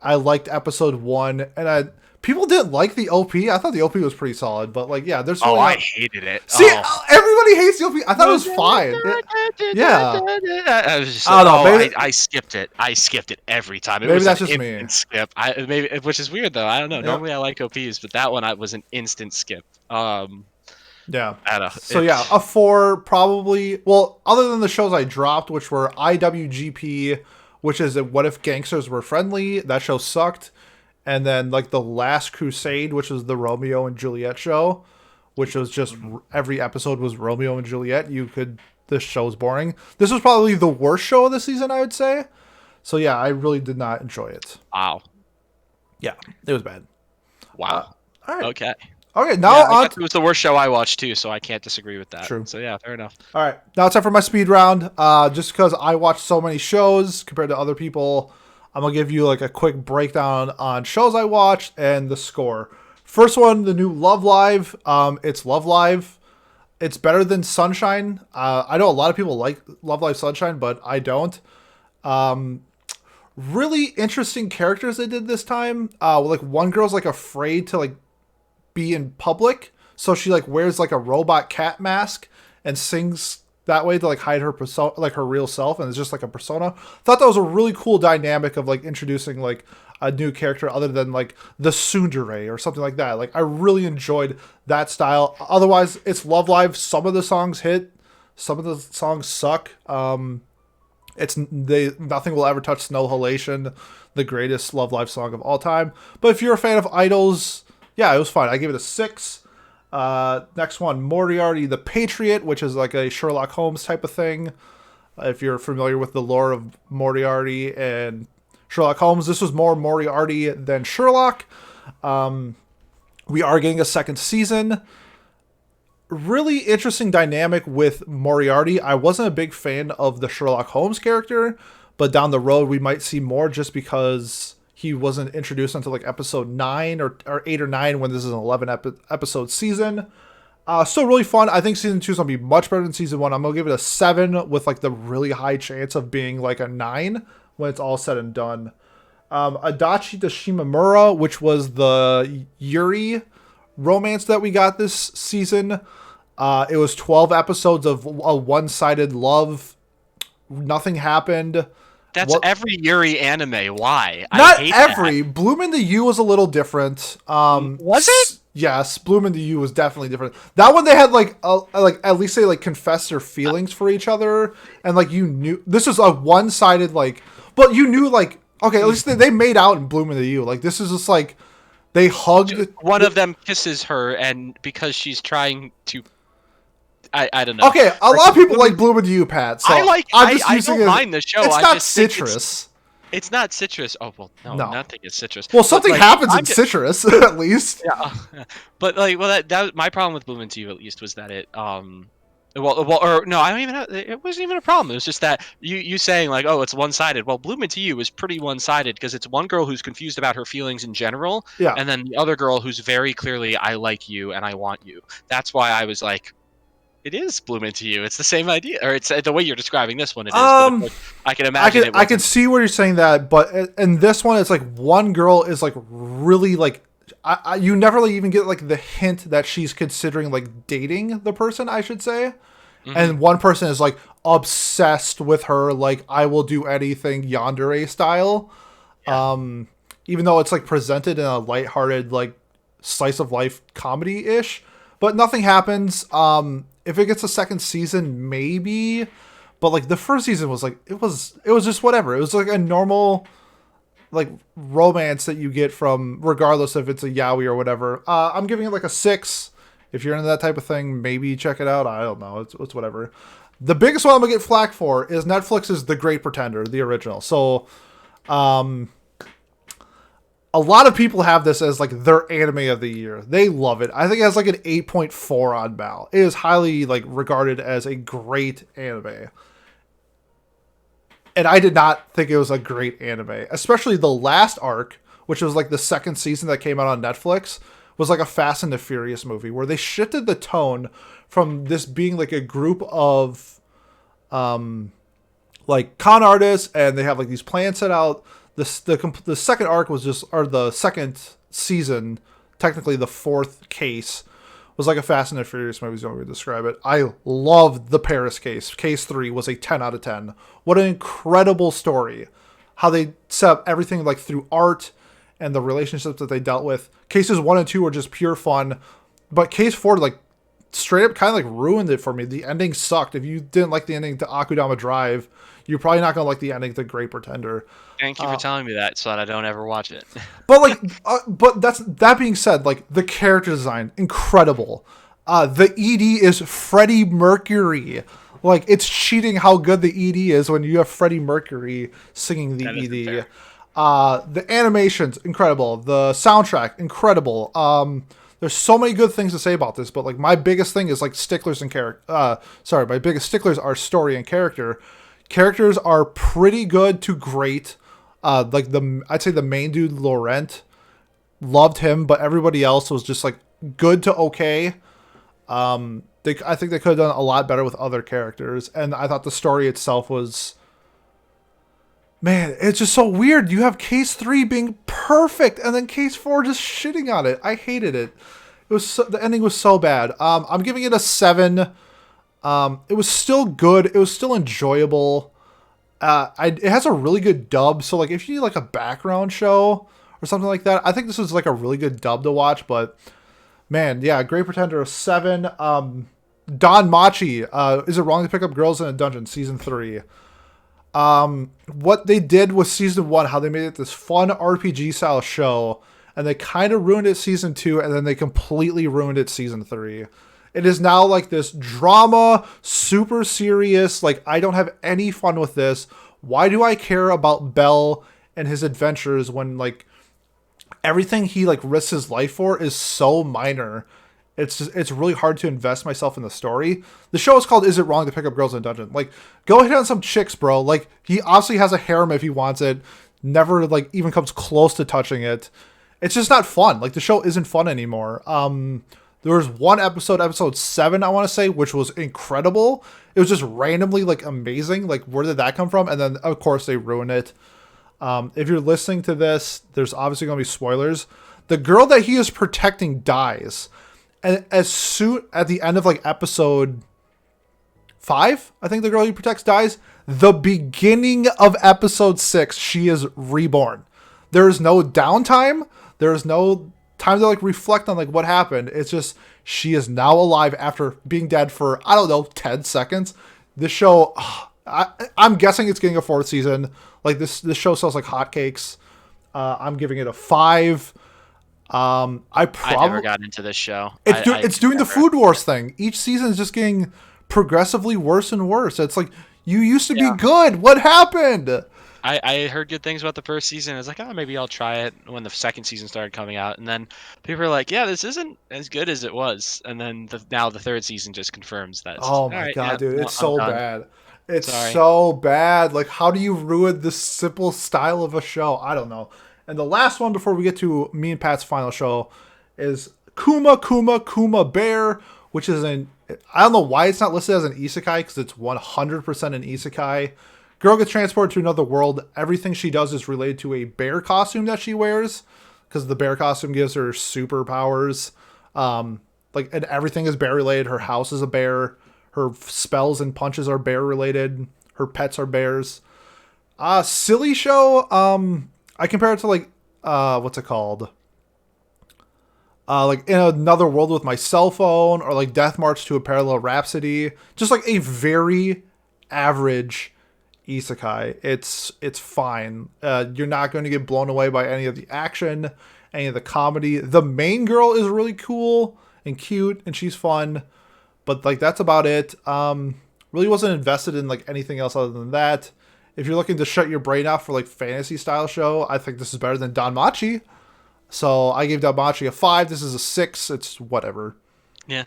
I liked episode 1, and people didn't like the OP. I thought the OP was pretty solid, but like, yeah, there's. Really I hated it. See, everybody hates the OP. I thought it was fine. Yeah. I was just. I don't know. Maybe I skipped it. I skipped it every time. It maybe was that's just me. Skip. Which is weird though. I don't know. Yeah. Normally I like OPs, but that one was an instant skip. Yeah. I don't know. So yeah, a 4 probably. Well, other than the shows I dropped, which were IWGP, which is What If Gangsters Were Friendly. That show sucked. And then like The Last Crusade, which was the Romeo and Juliet show, which was just every episode was Romeo and Juliet. This show's boring. This was probably the worst show of the season, I would say. So yeah, I really did not enjoy it. Wow. Yeah, it was bad. Wow. All right. Okay. Now it was the worst show I watched too, so I can't disagree with that. True. So yeah, fair enough. All right, now it's time for my speed round. Just because I watched so many shows compared to other people, I'm gonna give you like a quick breakdown on shows I watched and the score. First one, the new Love Live. It's Love Live. It's better than Sunshine. I know a lot of people like Love Live Sunshine, but I don't. Really interesting characters they did this time. Like one girl's like afraid to like be in public, so she like wears like a robot cat mask and sings that way to like hide her persona, like her real self, and it's just like a persona. Thought that was a really cool dynamic of like introducing like a new character other than like the tsundere or something like that. Like I really enjoyed that style. Otherwise, it's Love Live. Some of the songs hit, Some of the songs suck. Nothing will ever touch Snow Halation, the greatest Love Live song of all time. But if you're a fan of Idols, yeah, it was fine. I give it a 6. Next one, Moriarty the Patriot, which is like a Sherlock Holmes type of thing. If you're familiar with the lore of Moriarty and Sherlock Holmes, this was more Moriarty than Sherlock. We are getting a second season. Really interesting dynamic with Moriarty. I wasn't a big fan of the Sherlock Holmes character, but down the road we might see more just because he wasn't introduced until like episode 9 or 8 or 9 when this is an 11 episode season. Still really fun. I think season 2 is going to be much better than season 1. I'm going to give it a 7 with like the really high chance of being like a 9 when it's all said and done. Adachi to Shimamura, which was the Yuri romance that we got this season. It was 12 episodes of a one-sided love. Nothing happened. That's every Yuri anime. Why? Not I hate every. That. Bloom into You was a little different. Was it? Yes, Bloom into You was definitely different. That one they had like at least they like confessed their feelings for each other, and like you knew this was a one-sided like, but you knew like okay, at least they made out in Bloom into You. Like this is just like they hugged. One of them kisses her, and because she's trying to. I don't know. Okay, a lot of people like Bloom into You, Pat. So I don't mind the show. It's I not just think citrus. It's not citrus. Oh well, no, nothing is citrus. Well, something like, happens in citrus at least. Yeah, but like, well, that my problem with Bloom into You at least was that it or no, I don't even have, it wasn't even a problem. It was just that you saying like, oh, it's one-sided. Well, Bloom into You is pretty one-sided because it's one girl who's confused about her feelings in general, yeah, and then the other girl who's very clearly I like you and I want you. That's why I was like. It is Bloom into You. It's the same idea, or it's the way you're describing this one. It is. But I can imagine. I can see where you're saying that, but in this one, it's like one girl is like really like you never like even get like the hint that she's considering like dating the person. I should say, and one person is like obsessed with her, like I will do anything yandere style. Yeah. Even though it's like presented in a lighthearted like slice of life comedy ish, but nothing happens. If it gets a second season, maybe, but like the first season was like it was just whatever. It was like a normal like romance that you get from regardless if it's a yaoi or whatever. I'm giving it like a 6. If you're into that type of thing, maybe check it out. I don't know. It's whatever. The biggest one I'm gonna get flack for is Netflix's The Great Pretender, the original. So, a lot of people have this as like their anime of the year. They love it. I think it has like an 8.4 on Mal. It is highly like regarded as a great anime. And I did not think it was a great anime, especially the last arc, which was like the second season that came out on Netflix, was like a Fast and the Furious movie where they shifted the tone from this being like a group of like con artists and they have like these plans set out. The second arc was just, or the second season, technically the fourth case, was like a Fast and the Furious movie is the only way to describe it. I loved the Paris case. Case 3 was a 10 out of 10. What an incredible story. How they set up everything like through art and the relationships that they dealt with. Cases 1 and 2 were just pure fun. But case 4 like straight up kind of like ruined it for me. The ending sucked. If you didn't like the ending to Akudama Drive, you're probably not going to like the ending to Great Pretender. Thank you for telling me that so that I don't ever watch it. But like, but that being said, like the character design, incredible. The ED is Freddie Mercury. Like it's cheating how good the ED is when you have Freddie Mercury singing the ED. The animation's incredible. The soundtrack, incredible. There's so many good things to say about this, but like my biggest thing is like sticklers and character. My biggest sticklers are story and character. Characters are pretty good to great. Like I'd say the main dude, Laurent, loved him, but everybody else was just like good to okay. I think they could have done a lot better with other characters, and I thought the story itself was, man, it's just so weird. You have Case 3 being perfect, and then Case 4 just shitting on it. I hated it. The ending was so bad. I'm giving it a 7. It was still good. It was still enjoyable. It has a really good dub. So like if you need like a background show or something like that, I think this was like a really good dub to watch. But man, yeah, Great Pretender 7. DanMachi, Is It Wrong to Pick Up Girls in a Dungeon, season 3. What they did with season 1, how they made it this fun RPG style show, and they kind of ruined it season 2, and then they completely ruined it season 3. It is now like this drama, super serious, like I don't have any fun with this. Why do I care about Bell and his adventures when like everything he like risks his life for is so minor? It's really hard to invest myself in the story. The show is called Is It Wrong to Pick Up Girls in a Dungeon? Like, go hit on some chicks, bro. Like, he obviously has a harem if he wants it. Never, like, even comes close to touching it. It's just not fun. Like, the show isn't fun anymore. There was one episode 7, I want to say, which was incredible. It was just randomly, like, amazing. Like, where did that come from? And then, of course, they ruined it. If you're listening to this, there's obviously going to be spoilers. The girl that he is protecting dies. And as soon at the end of like episode 5, I think the girl he protects dies. The beginning of episode 6, she is reborn. There is no downtime. There is no time to like reflect on like what happened. It's just she is now alive after being dead for, I don't know, 10 seconds. This show, I'm guessing it's getting a 4th season. Like this show sells like hotcakes. I'm giving it a 5. I never got into this show. It's doing the Food Wars thing. Each season is just getting progressively worse and worse. It's like, you used to be good. What happened? I heard good things about the first season. I was like, oh, maybe I'll try it when the second season started coming out. And then people are like, yeah, this isn't as good as it was. And then now the third season just confirms that. Oh my God, dude. It's so bad. It's so bad. Like, how do you ruin this simple style of a show? I don't know. And the last one before we get to me and Pat's final show is Kuma Bear, which is I don't know why it's not listed as an isekai, because it's 100% an isekai. Girl gets transported to another world. Everything she does is related to a bear costume that she wears, because the bear costume gives her superpowers. And everything is bear related. Her house is a bear. Her spells and punches are bear related. Her pets are bears. Silly show. I compare it to like, what's it called? Like In Another World with My Cell Phone, or like Death March to a Parallel Rhapsody. Just like a very average isekai. It's fine. You're not going to get blown away by any of the action, any of the comedy. The main girl is really cool and cute, and she's fun. But like that's about it. Really wasn't invested in like anything else other than that. If you're looking to shut your brain off for like fantasy style show, I think this is better than DanMachi. So I gave DanMachi a 5. This is a 6. It's whatever. Yeah.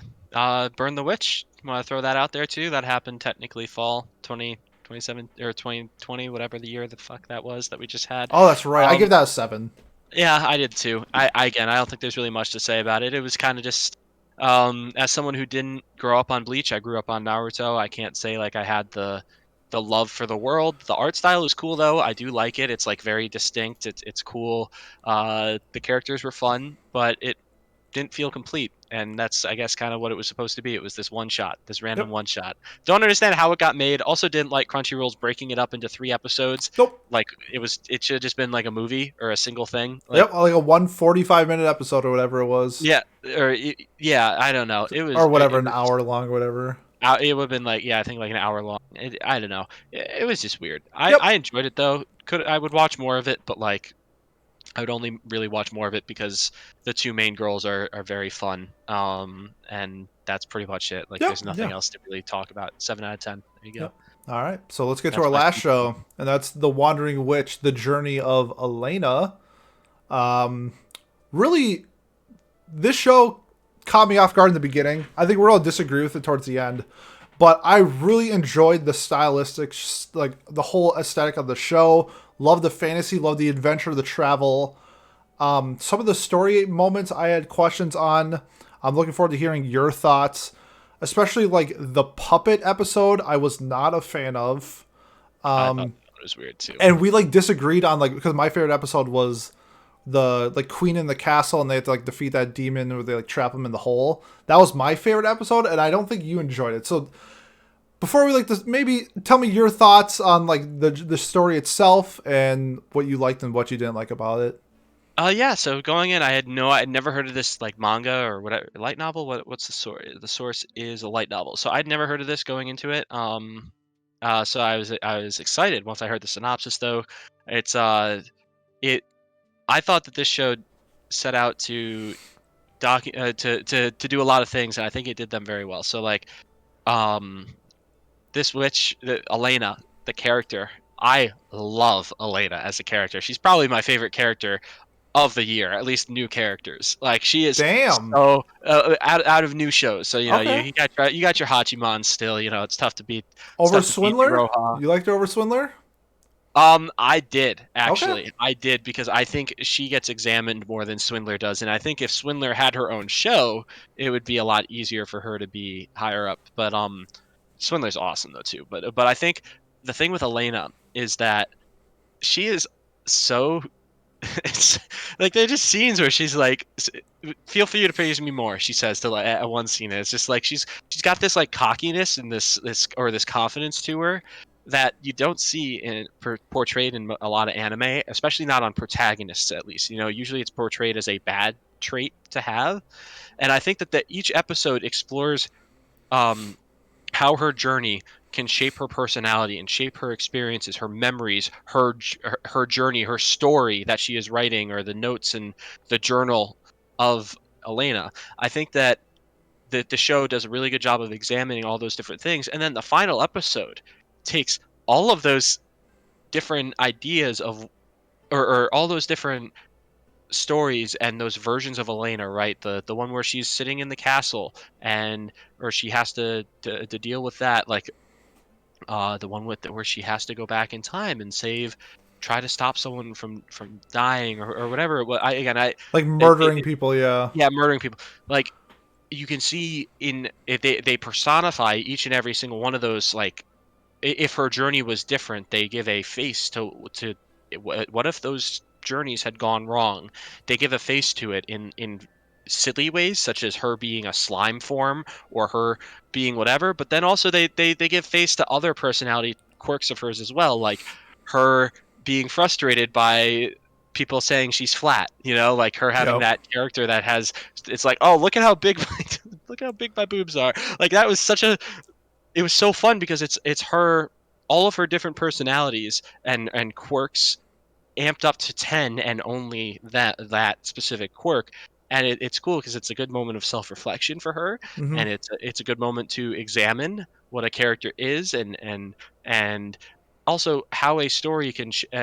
Burn the Witch. Want to throw that out there too? That happened technically fall 2027 or 2020, whatever the year the fuck that was that we just had. Oh, that's right. I give that a 7. Yeah, I did too. I don't think there's really much to say about it. It was kind of just as someone who didn't grow up on Bleach, I grew up on Naruto. I can't say like I had the love for the world. The art style is cool though. I do like it. It's like very distinct. It's cool. The characters were fun, but it didn't feel complete. And that's, I guess, kind of what it was supposed to be. It was this one shot, this random one shot. Don't understand how it got made. Also didn't like Crunchyroll's breaking it up into 3 episodes. Nope. Like it should have just been like a movie or a single thing. Like a 145-minute episode or whatever it was. Yeah. I don't know. It was, or whatever, an hour long or whatever. It would have been like, I think like an hour long. I don't know. It was just weird. I enjoyed it though. I would watch more of it, but like I would only really watch more of it because the 2 main girls are very fun. And that's pretty much it. Like there's nothing else to really talk about. 7 out of 10. There you go. All right. So let's get to our last show, and that's The Wandering Witch, The Journey of Elaina. Really, this show caught me off guard in the beginning. I think we're all disagree with it towards the end, but I really enjoyed the stylistic, like the whole aesthetic of the show. Love the fantasy, love the adventure, the travel. Some of the story moments I had questions on. I'm looking forward to hearing your thoughts, especially like the puppet episode. I was not a fan of. I thought it was weird too. And we like disagreed on like, because my favorite episode was the like queen in the castle, and they had to like defeat that demon where they like trap him in the hole. That was my favorite episode, and I don't think you enjoyed it. So before we like this, maybe tell me your thoughts on like the story itself and what you liked and what you didn't like about it. Yeah. So going in, I had never heard of this like manga or whatever light novel. What's the source? The source is a light novel. So I'd never heard of this going into it. So I was excited once I heard the synopsis. Though it's it I thought that this show set out to to do a lot of things, and I think it did them very well. So like um this witch, Elaina, the character. I love Elaina as a character. She's probably my favorite character of the year, at least new characters. Like she is Damn. so out of new shows. So Okay. you got your Hachimon still. It's tough to beat. It's Over tough to beat the Swindler? Roha. You liked Over Swindler? I did Okay. actually. I did because I think she gets examined more than Swindler does, and I think if Swindler had her own show, it would be a lot easier for her to be higher up. But Swindler's awesome though too. But I think the thing with Elaina is that she is so it's like they're just scenes where she's like, "Feel free to praise me more," she says to like at one scene. And it's just like she's got this like cockiness and this confidence to her that you don't see portrayed in a lot of anime, especially not on protagonists at least. Usually it's portrayed as a bad trait to have, and I think that each episode explores um how her journey can shape her personality and shape her experiences, her memories, her journey, her story that she is writing, or the notes and the journal of Elaina. I think that the show does a really good job of examining all those different things, and then the final episode takes all of those different ideas of or all those different stories and those versions of Elena, right? The one where she's sitting in the castle and or she has to deal with that, like the one where she has to go back in time and try to stop someone from dying or whatever. Well, Like murdering people, yeah. yeah, murdering people. Like you can see they personify each and every single one of those. Like if her journey was different, they give a face to what if those journeys had gone wrong. They give a face to it in silly ways, such as her being a slime form or her being whatever, but then also they give face to other personality quirks of hers as well, like her being frustrated by people saying she's flat, like her having Yep. that character that has, it's like, oh, look at how big look how big my boobs are. Like that was such a it was so fun because it's her, all of her different personalities and quirks amped up to 10, and only that specific quirk. And it's cool because it's a good moment of self-reflection for her, Mm-hmm. and it's a good moment to examine what a character is, and also how a story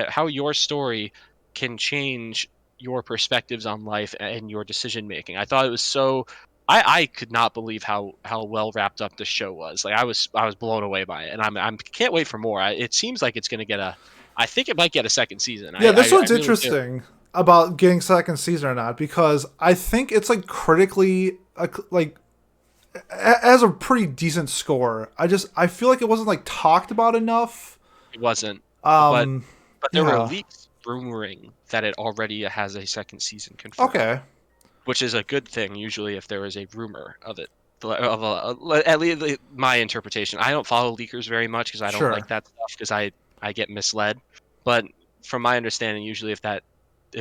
how your story can change your perspectives on life and your decision making. I thought it was so, I could not believe how well wrapped up the show was. Like I was blown away by it, and I'm can't wait for more. It seems like it's going to get a, I think it might get a second season. Yeah, I this one's really do. interesting about getting second season or not because I think it's like critically like as a pretty decent score. I feel like it wasn't like talked about enough. It wasn't, but Um, there were yeah. leaks rumoring that it already has a second season confirmed, Okay. which is a good thing. Usually, if there is a rumor of it, at least my interpretation. I don't follow leakers very much because I don't like Sure. that stuff because I get misled. But from my understanding, usually if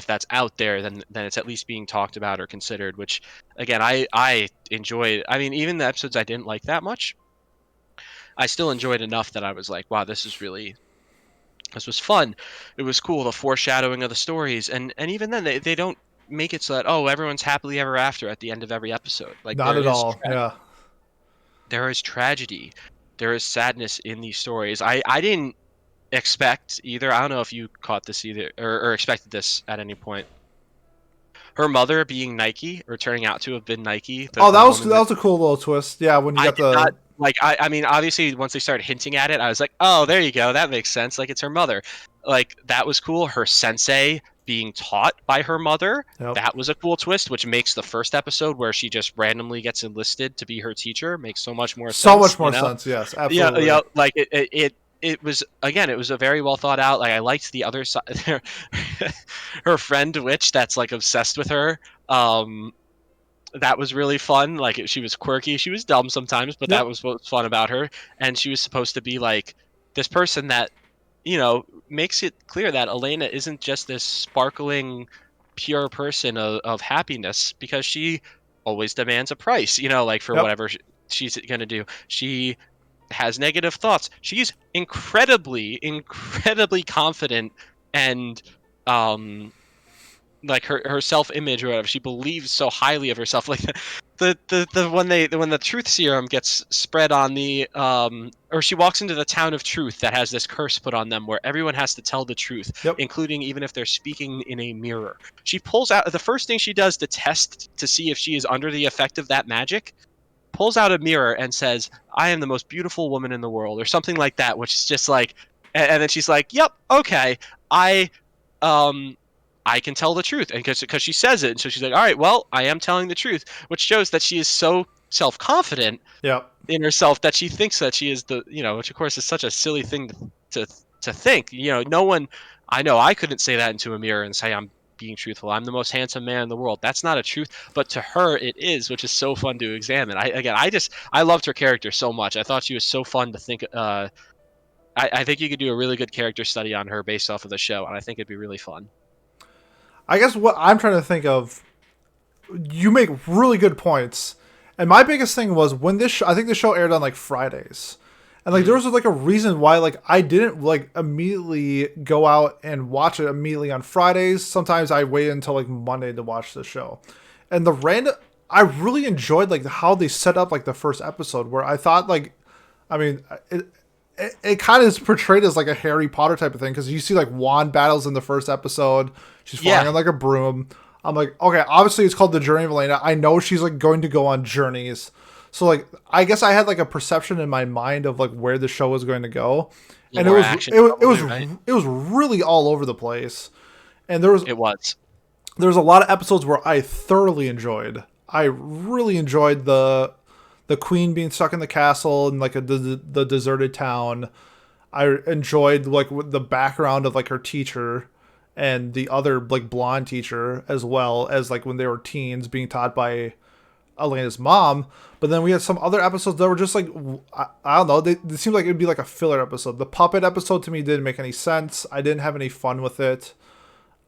that's out there, then it's at least being talked about or considered. Which again, I enjoyed. I mean, even the episodes I didn't like that much, I still enjoyed enough that I was like, wow, this was fun. It was cool, the foreshadowing of the stories, and even then they don't make it so that, oh, everyone's happily ever after at the end of every episode. Like Not at all. Yeah. there is tragedy, there is sadness in these stories. I didn't expect either. I don't know if you caught this either or expected this at any point. Her mother being Nike or turning out to have been Nike, Oh, the woman that that was a cool little twist. Yeah, when you I got did not the like. I mean, obviously, once they started hinting at it, I was like, "Oh, there you go. That makes sense. Like, it's her mother." Like, that was cool. Her sensei being taught by her mother. yep. That was a cool twist, which makes the first episode where she just randomly gets enlisted to be her teacher makes so much more So sense. much more sense. Yes, Yeah, absolutely. yeah. Like it was, again. It was a very well thought out. Like I liked the other side. Her friend witch that's like obsessed with her. Um, that was really fun. Like she was quirky, she was dumb sometimes, but that Yep. was what was fun about her. And she was supposed to be like this person that makes it clear that Elena isn't just this sparkling, pure person of happiness because she always demands a price, like for Yep. whatever she's gonna do. She has negative thoughts. She's incredibly confident and um like her self-image or whatever. She believes so highly of herself. Like the when the truth serum gets spread on the or she walks into the town of truth that has this curse put on them where everyone has to tell the truth, Yep. including even if they're speaking in a mirror. She pulls out the first thing she does to test to see if she is under the effect of that magic, pulls out a mirror and says, "I am the most beautiful woman in the world," or something like that, which is just like, and then she's like, "Yep, okay, I, um, I can tell the truth," and because she says it, and so she's like, "All right, well, I am telling the truth," which shows that she is so self confident Yep. in herself that she thinks that she is the, which of course is such a silly thing to to think. No one, I know I couldn't say that into a mirror and say I'm being truthful. I'm the most handsome man in the world. That's not a truth, but to her it is, which is so fun to examine. I loved her character so much. I thought she was so fun to think. I think you could do a really good character study on her based off of the show, and I think it'd be really fun. I guess what I'm trying to think of, you make really good points. And my biggest thing was when I think the show aired on like Fridays. And like there was like a reason why like I didn't like immediately go out and watch it immediately on Fridays. Sometimes I wait until like Monday to watch the show. And I really enjoyed like how they set up like the first episode where I thought like, I mean, it kind of is portrayed as like a Harry Potter type of thing because you see like wand battles in the first episode. She's flying on like a broom. I'm like, okay, obviously it's called The Journey of Elaina. I know she's like going to go on journeys. So like, I guess I had like a perception in my mind of like where the show was going to go, and it was really all over the place. And there was a lot of episodes where I thoroughly enjoyed. I really enjoyed the queen being stuck in the castle and like the deserted town. I enjoyed like the background of like her teacher and the other like blonde teacher, as well as like when they were teens being taught by Elena's mom. But then we had some other episodes that were just like, I don't know, they seemed like it would be like a filler episode. The puppet episode to me didn't make any sense. I didn't have any fun with it.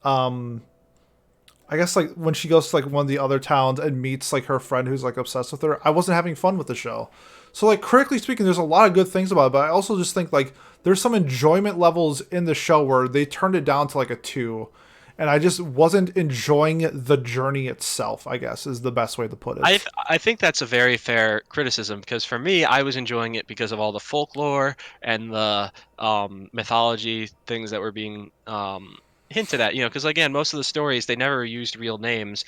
I guess like when she goes to like one of the other towns and meets like her friend who's like obsessed with her, I wasn't having fun with the show. So like critically speaking, there's a lot of good things about it, but I also just think like there's some enjoyment levels in the show where they turned it down to like a 2. And I just wasn't enjoying the journey itself, I guess, is the best way to put it. I think that's a very fair criticism because for me, I was enjoying it because of all the folklore and the mythology things that were being hinted at. Because again, most of the stories they never used real names,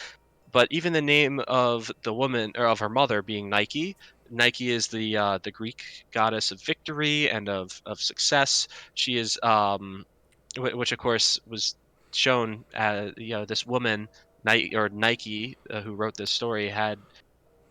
but even the name of the woman or of her mother being Nike. Nike is the Greek goddess of victory and of success. She is which of course was shown as this woman Nike who wrote this story had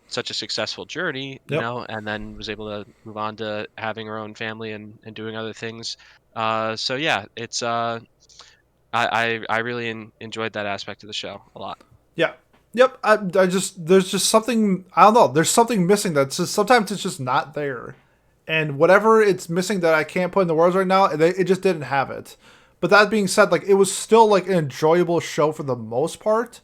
such a successful journey, Yep. and then was able to move on to having her own family and doing other things. So yeah, it's I really enjoyed that aspect of the show a lot. Yeah. Yep. I just, there's just something, I don't know, there's something missing that's just, sometimes it's just not there. And whatever it's missing that I can't put in the words right now, it just didn't have it. But that being said, like it was still like an enjoyable show for the most part.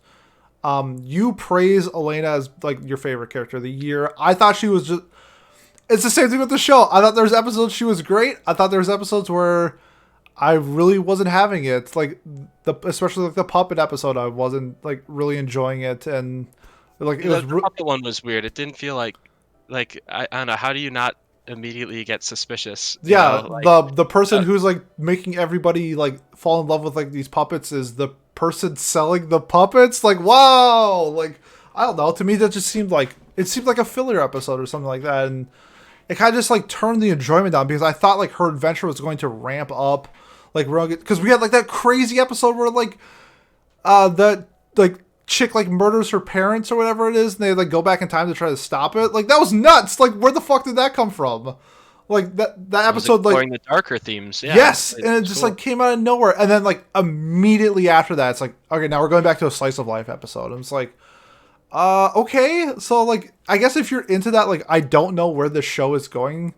You praise Elaina as like your favorite character of the year. I thought she was just, it's the same thing with the show. I thought there was episodes she was great. I thought there was episodes where I really wasn't having it. Like especially like the puppet episode, I wasn't like really enjoying it, and like it was. The puppet one was weird. It didn't feel like I don't know. How do you not immediately get suspicious? Yeah, the person who's like making everybody like fall in love with like these puppets is the person selling the puppets. Like wow, like I don't know. To me, that just seemed like a filler episode or something like that, and it kind of just like turned the enjoyment down because I thought like her adventure was going to ramp up, like because we had like that crazy episode where like that like chick like murders her parents or whatever it is, and they like go back in time to try to stop it. Like that was nuts. Like where the fuck did that come from? Like that episode like the darker themes. Yeah, yes, and it just like came out of nowhere, and then like immediately after that, it's like okay, now we're going back to a slice of life episode. And it's like. Okay, so like I guess if you're into that, like I don't know where the show is going.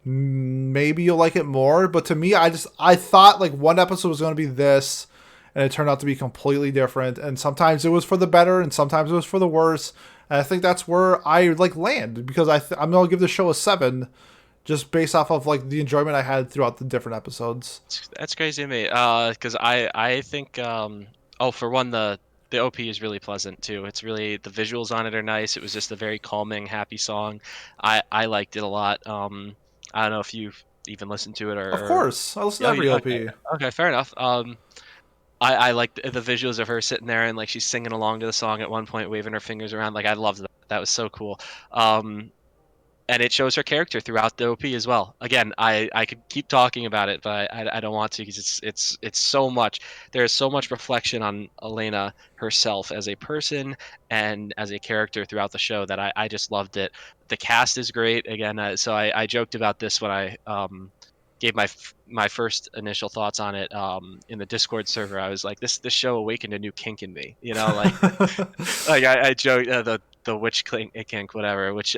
Maybe you'll like it more, but to me, I thought like one episode was going to be this, and it turned out to be completely different. And sometimes it was for the better, and sometimes it was for the worse. And I think that's where I like land, because I'm gonna give the show a 7, just based off of like the enjoyment I had throughout the different episodes. That's crazy to me. Because I think oh, for one, the OP is really pleasant too. It's really, the visuals on it are nice. It was just a very calming, happy song. I liked it a lot. I don't know if you've even listened to it Of or course, I listen to oh, every okay, OP. okay, fair enough. I like the visuals of her sitting there and like she's singing along to the song at one point, waving her fingers around. Like I loved that. That was so cool. Um, and it shows her character throughout the OP as well. Again, I could keep talking about it, but I don't want to, because it's so much. There is so much reflection on Elaina herself as a person and as a character throughout the show that I just loved it. The cast is great. Again, so I joked about this when I gave my first initial thoughts on it in the Discord server. I was like, this show awakened a new kink in me. You know, like I joked the witch kink, whatever, which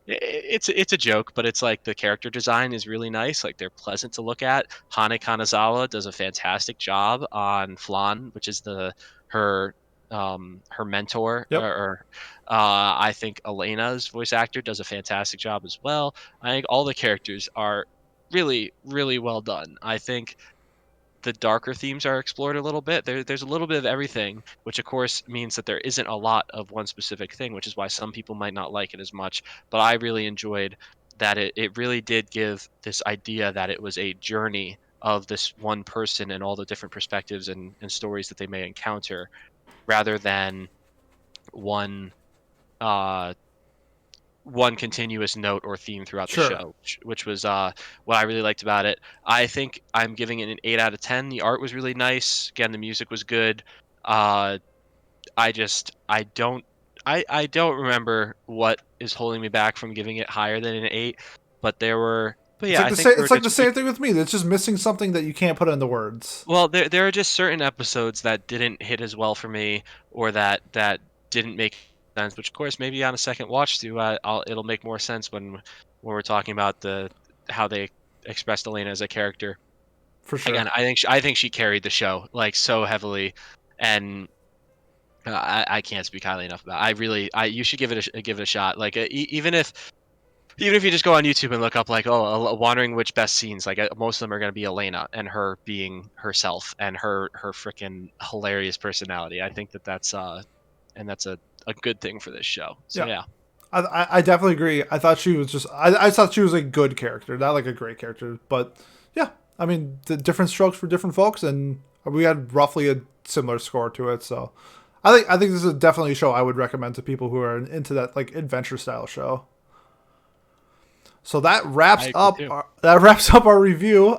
it's a joke, but it's like the character design is really nice. Like they're pleasant to look at. Hane Kanazawa does a fantastic job on Flan, which is her her mentor. Yep. I think Elena's voice actor does a fantastic job as well. I think all the characters are really, really well done. I think the darker themes are explored a little bit. There's a little bit of everything, which of course means that there isn't a lot of one specific thing, which is why some people might not like it as much. But I really enjoyed that it really did give this idea that it was a journey of this one person and all the different perspectives and stories that they may encounter, rather than one uh one continuous note or theme throughout the Sure. show, which was what I really liked about it. I think I'm giving it an 8 out of 10. The art was really nice. Again, the music was good. Uh, I don't remember what is holding me back from giving it higher than an 8, but It's yeah, like I the think same. there were It's like the just same thing with me. It's just missing something that you can't put into words. well, there are just certain episodes that didn't hit as well for me, or that didn't make sense. Which, of course, maybe on a second watch through, it'll make more sense when we're talking about the how they expressed Elena as a character. For sure. Again, I think she carried the show like so heavily, and I can't speak highly enough about it. You should give it a shot. Like even if you just go on YouTube and look up like, oh, Wandering Witch best scenes, like most of them are going to be Elena and her being herself and her freaking hilarious personality. I think that's a good thing for this show. So Yeah. yeah. I definitely agree. I thought she was just. I thought she was a good character, not like a great character. But yeah, I mean, the different strokes for different folks, and we had roughly a similar score to it. So I think this is definitely a show I would recommend to people who are into that like adventure style show. So I agree too. that wraps up our review.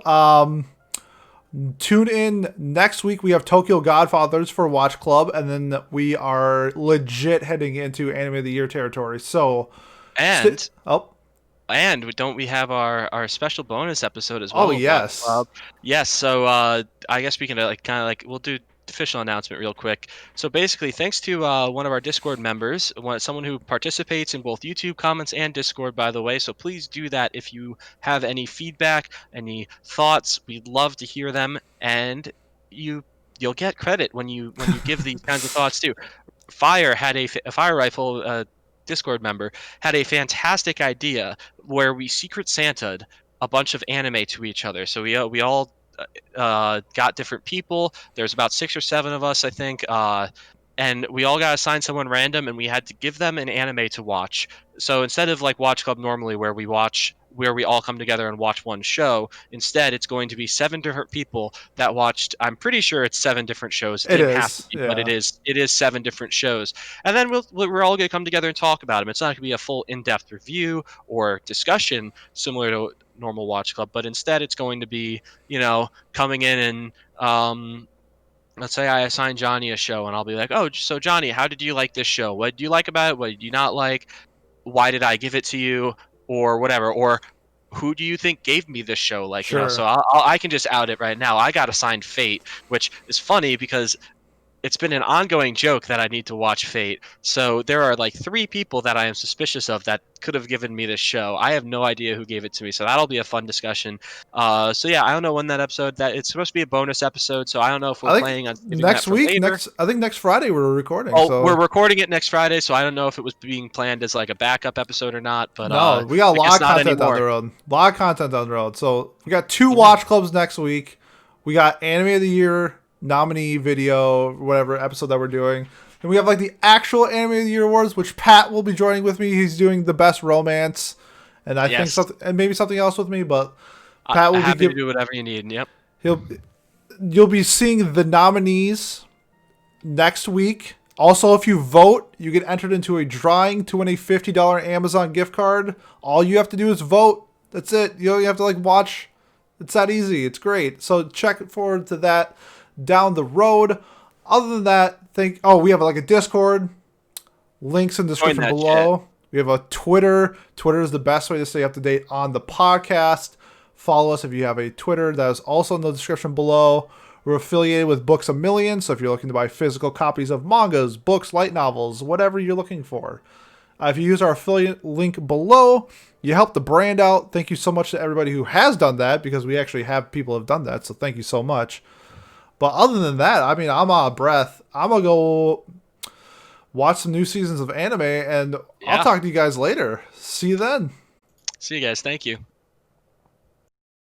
Tune in next week. We have Tokyo Godfathers for Watch Club, and then we are legit heading into Anime of the Year territory. So, And oh, don't we have our special bonus episode as oh well of Watch yes, Club? Yes. So I guess we can like kind of like we'll do official announcement real quick. So basically, thanks to one of our Discord members, someone who participates in both YouTube comments and Discord, by the way. So please do that if you have any feedback, any thoughts. We'd love to hear them, and you'll get credit when you give these kinds of thoughts too. Fire had a Fire Rifle Discord member had a fantastic idea where we Secret Santa'd a bunch of anime to each other. So we all got different people. There's about 6 or 7 of us, I think, and we all got assigned someone random, and we had to give them an anime to watch. So instead of like Watch Club normally, where we all come together and watch one show, instead it's going to be 7 different people that watched. I'm pretty sure it's 7 different shows. It it didn't have to is. be, but Yeah, it is 7 different shows, and then we're all going to come together and talk about them. It's not going to be a full in-depth review or discussion similar to normal Watch Club, but instead it's going to be, coming in and let's say I assign Johnny a show, and I'll be like, oh, so Johnny, how did you like this show? What do you like about it? What did you not like? Why did I give it to you? Or whatever. Or who do you think gave me this show? Like, so sure. I can just out it right now. I got assigned Fate, which is funny because it's been an ongoing joke that I need to watch Fate. So there are like 3 people that I am suspicious of that could have given me this show. I have no idea who gave it to me, so that'll be a fun discussion. So yeah, I don't know when that episode. That it's supposed to be a bonus episode, so I don't know if we're I think planning on saving that next for week, later. I think next Friday we're recording. Oh, so. we're recording it next Friday, so I don't know if it was being planned as like a backup episode or not. But No, we got a I lot guess of not content down anymore. the road. A lot of content down the road. So we got 2 watch clubs next week. We got Anime of the Year nominee video, whatever episode that we're doing. And we have like the actual Anime of the Year awards, which Pat will be joining with me. He's doing the best romance, and I think something, and maybe something else with me. But Pat will happy be to do whatever you need. Yep. You'll be seeing the nominees next week. Also, if you vote, you get entered into a drawing to win a $50 Amazon gift card. All you have to do is vote. That's it. You don't have to like watch. It's that easy. It's great. So check forward to that down the road. Other than that, we have like a Discord. Links in the description below. Shit. We have a Twitter. Twitter is the best way to stay up to date on the podcast. Follow us if you have a Twitter. That is also in the description below. We're affiliated with Books A Million, so if you're looking to buy physical copies of mangas, books, light novels, whatever you're looking for. If you use our affiliate link below, you help the brand out. Thank you so much to everybody who has done that, because we actually have people who have done that, so thank you so much. But other than that, I mean, I'm out of breath. I'm going to go watch some new seasons of anime, and I'll talk to you guys later. See you then. See you guys. Thank you.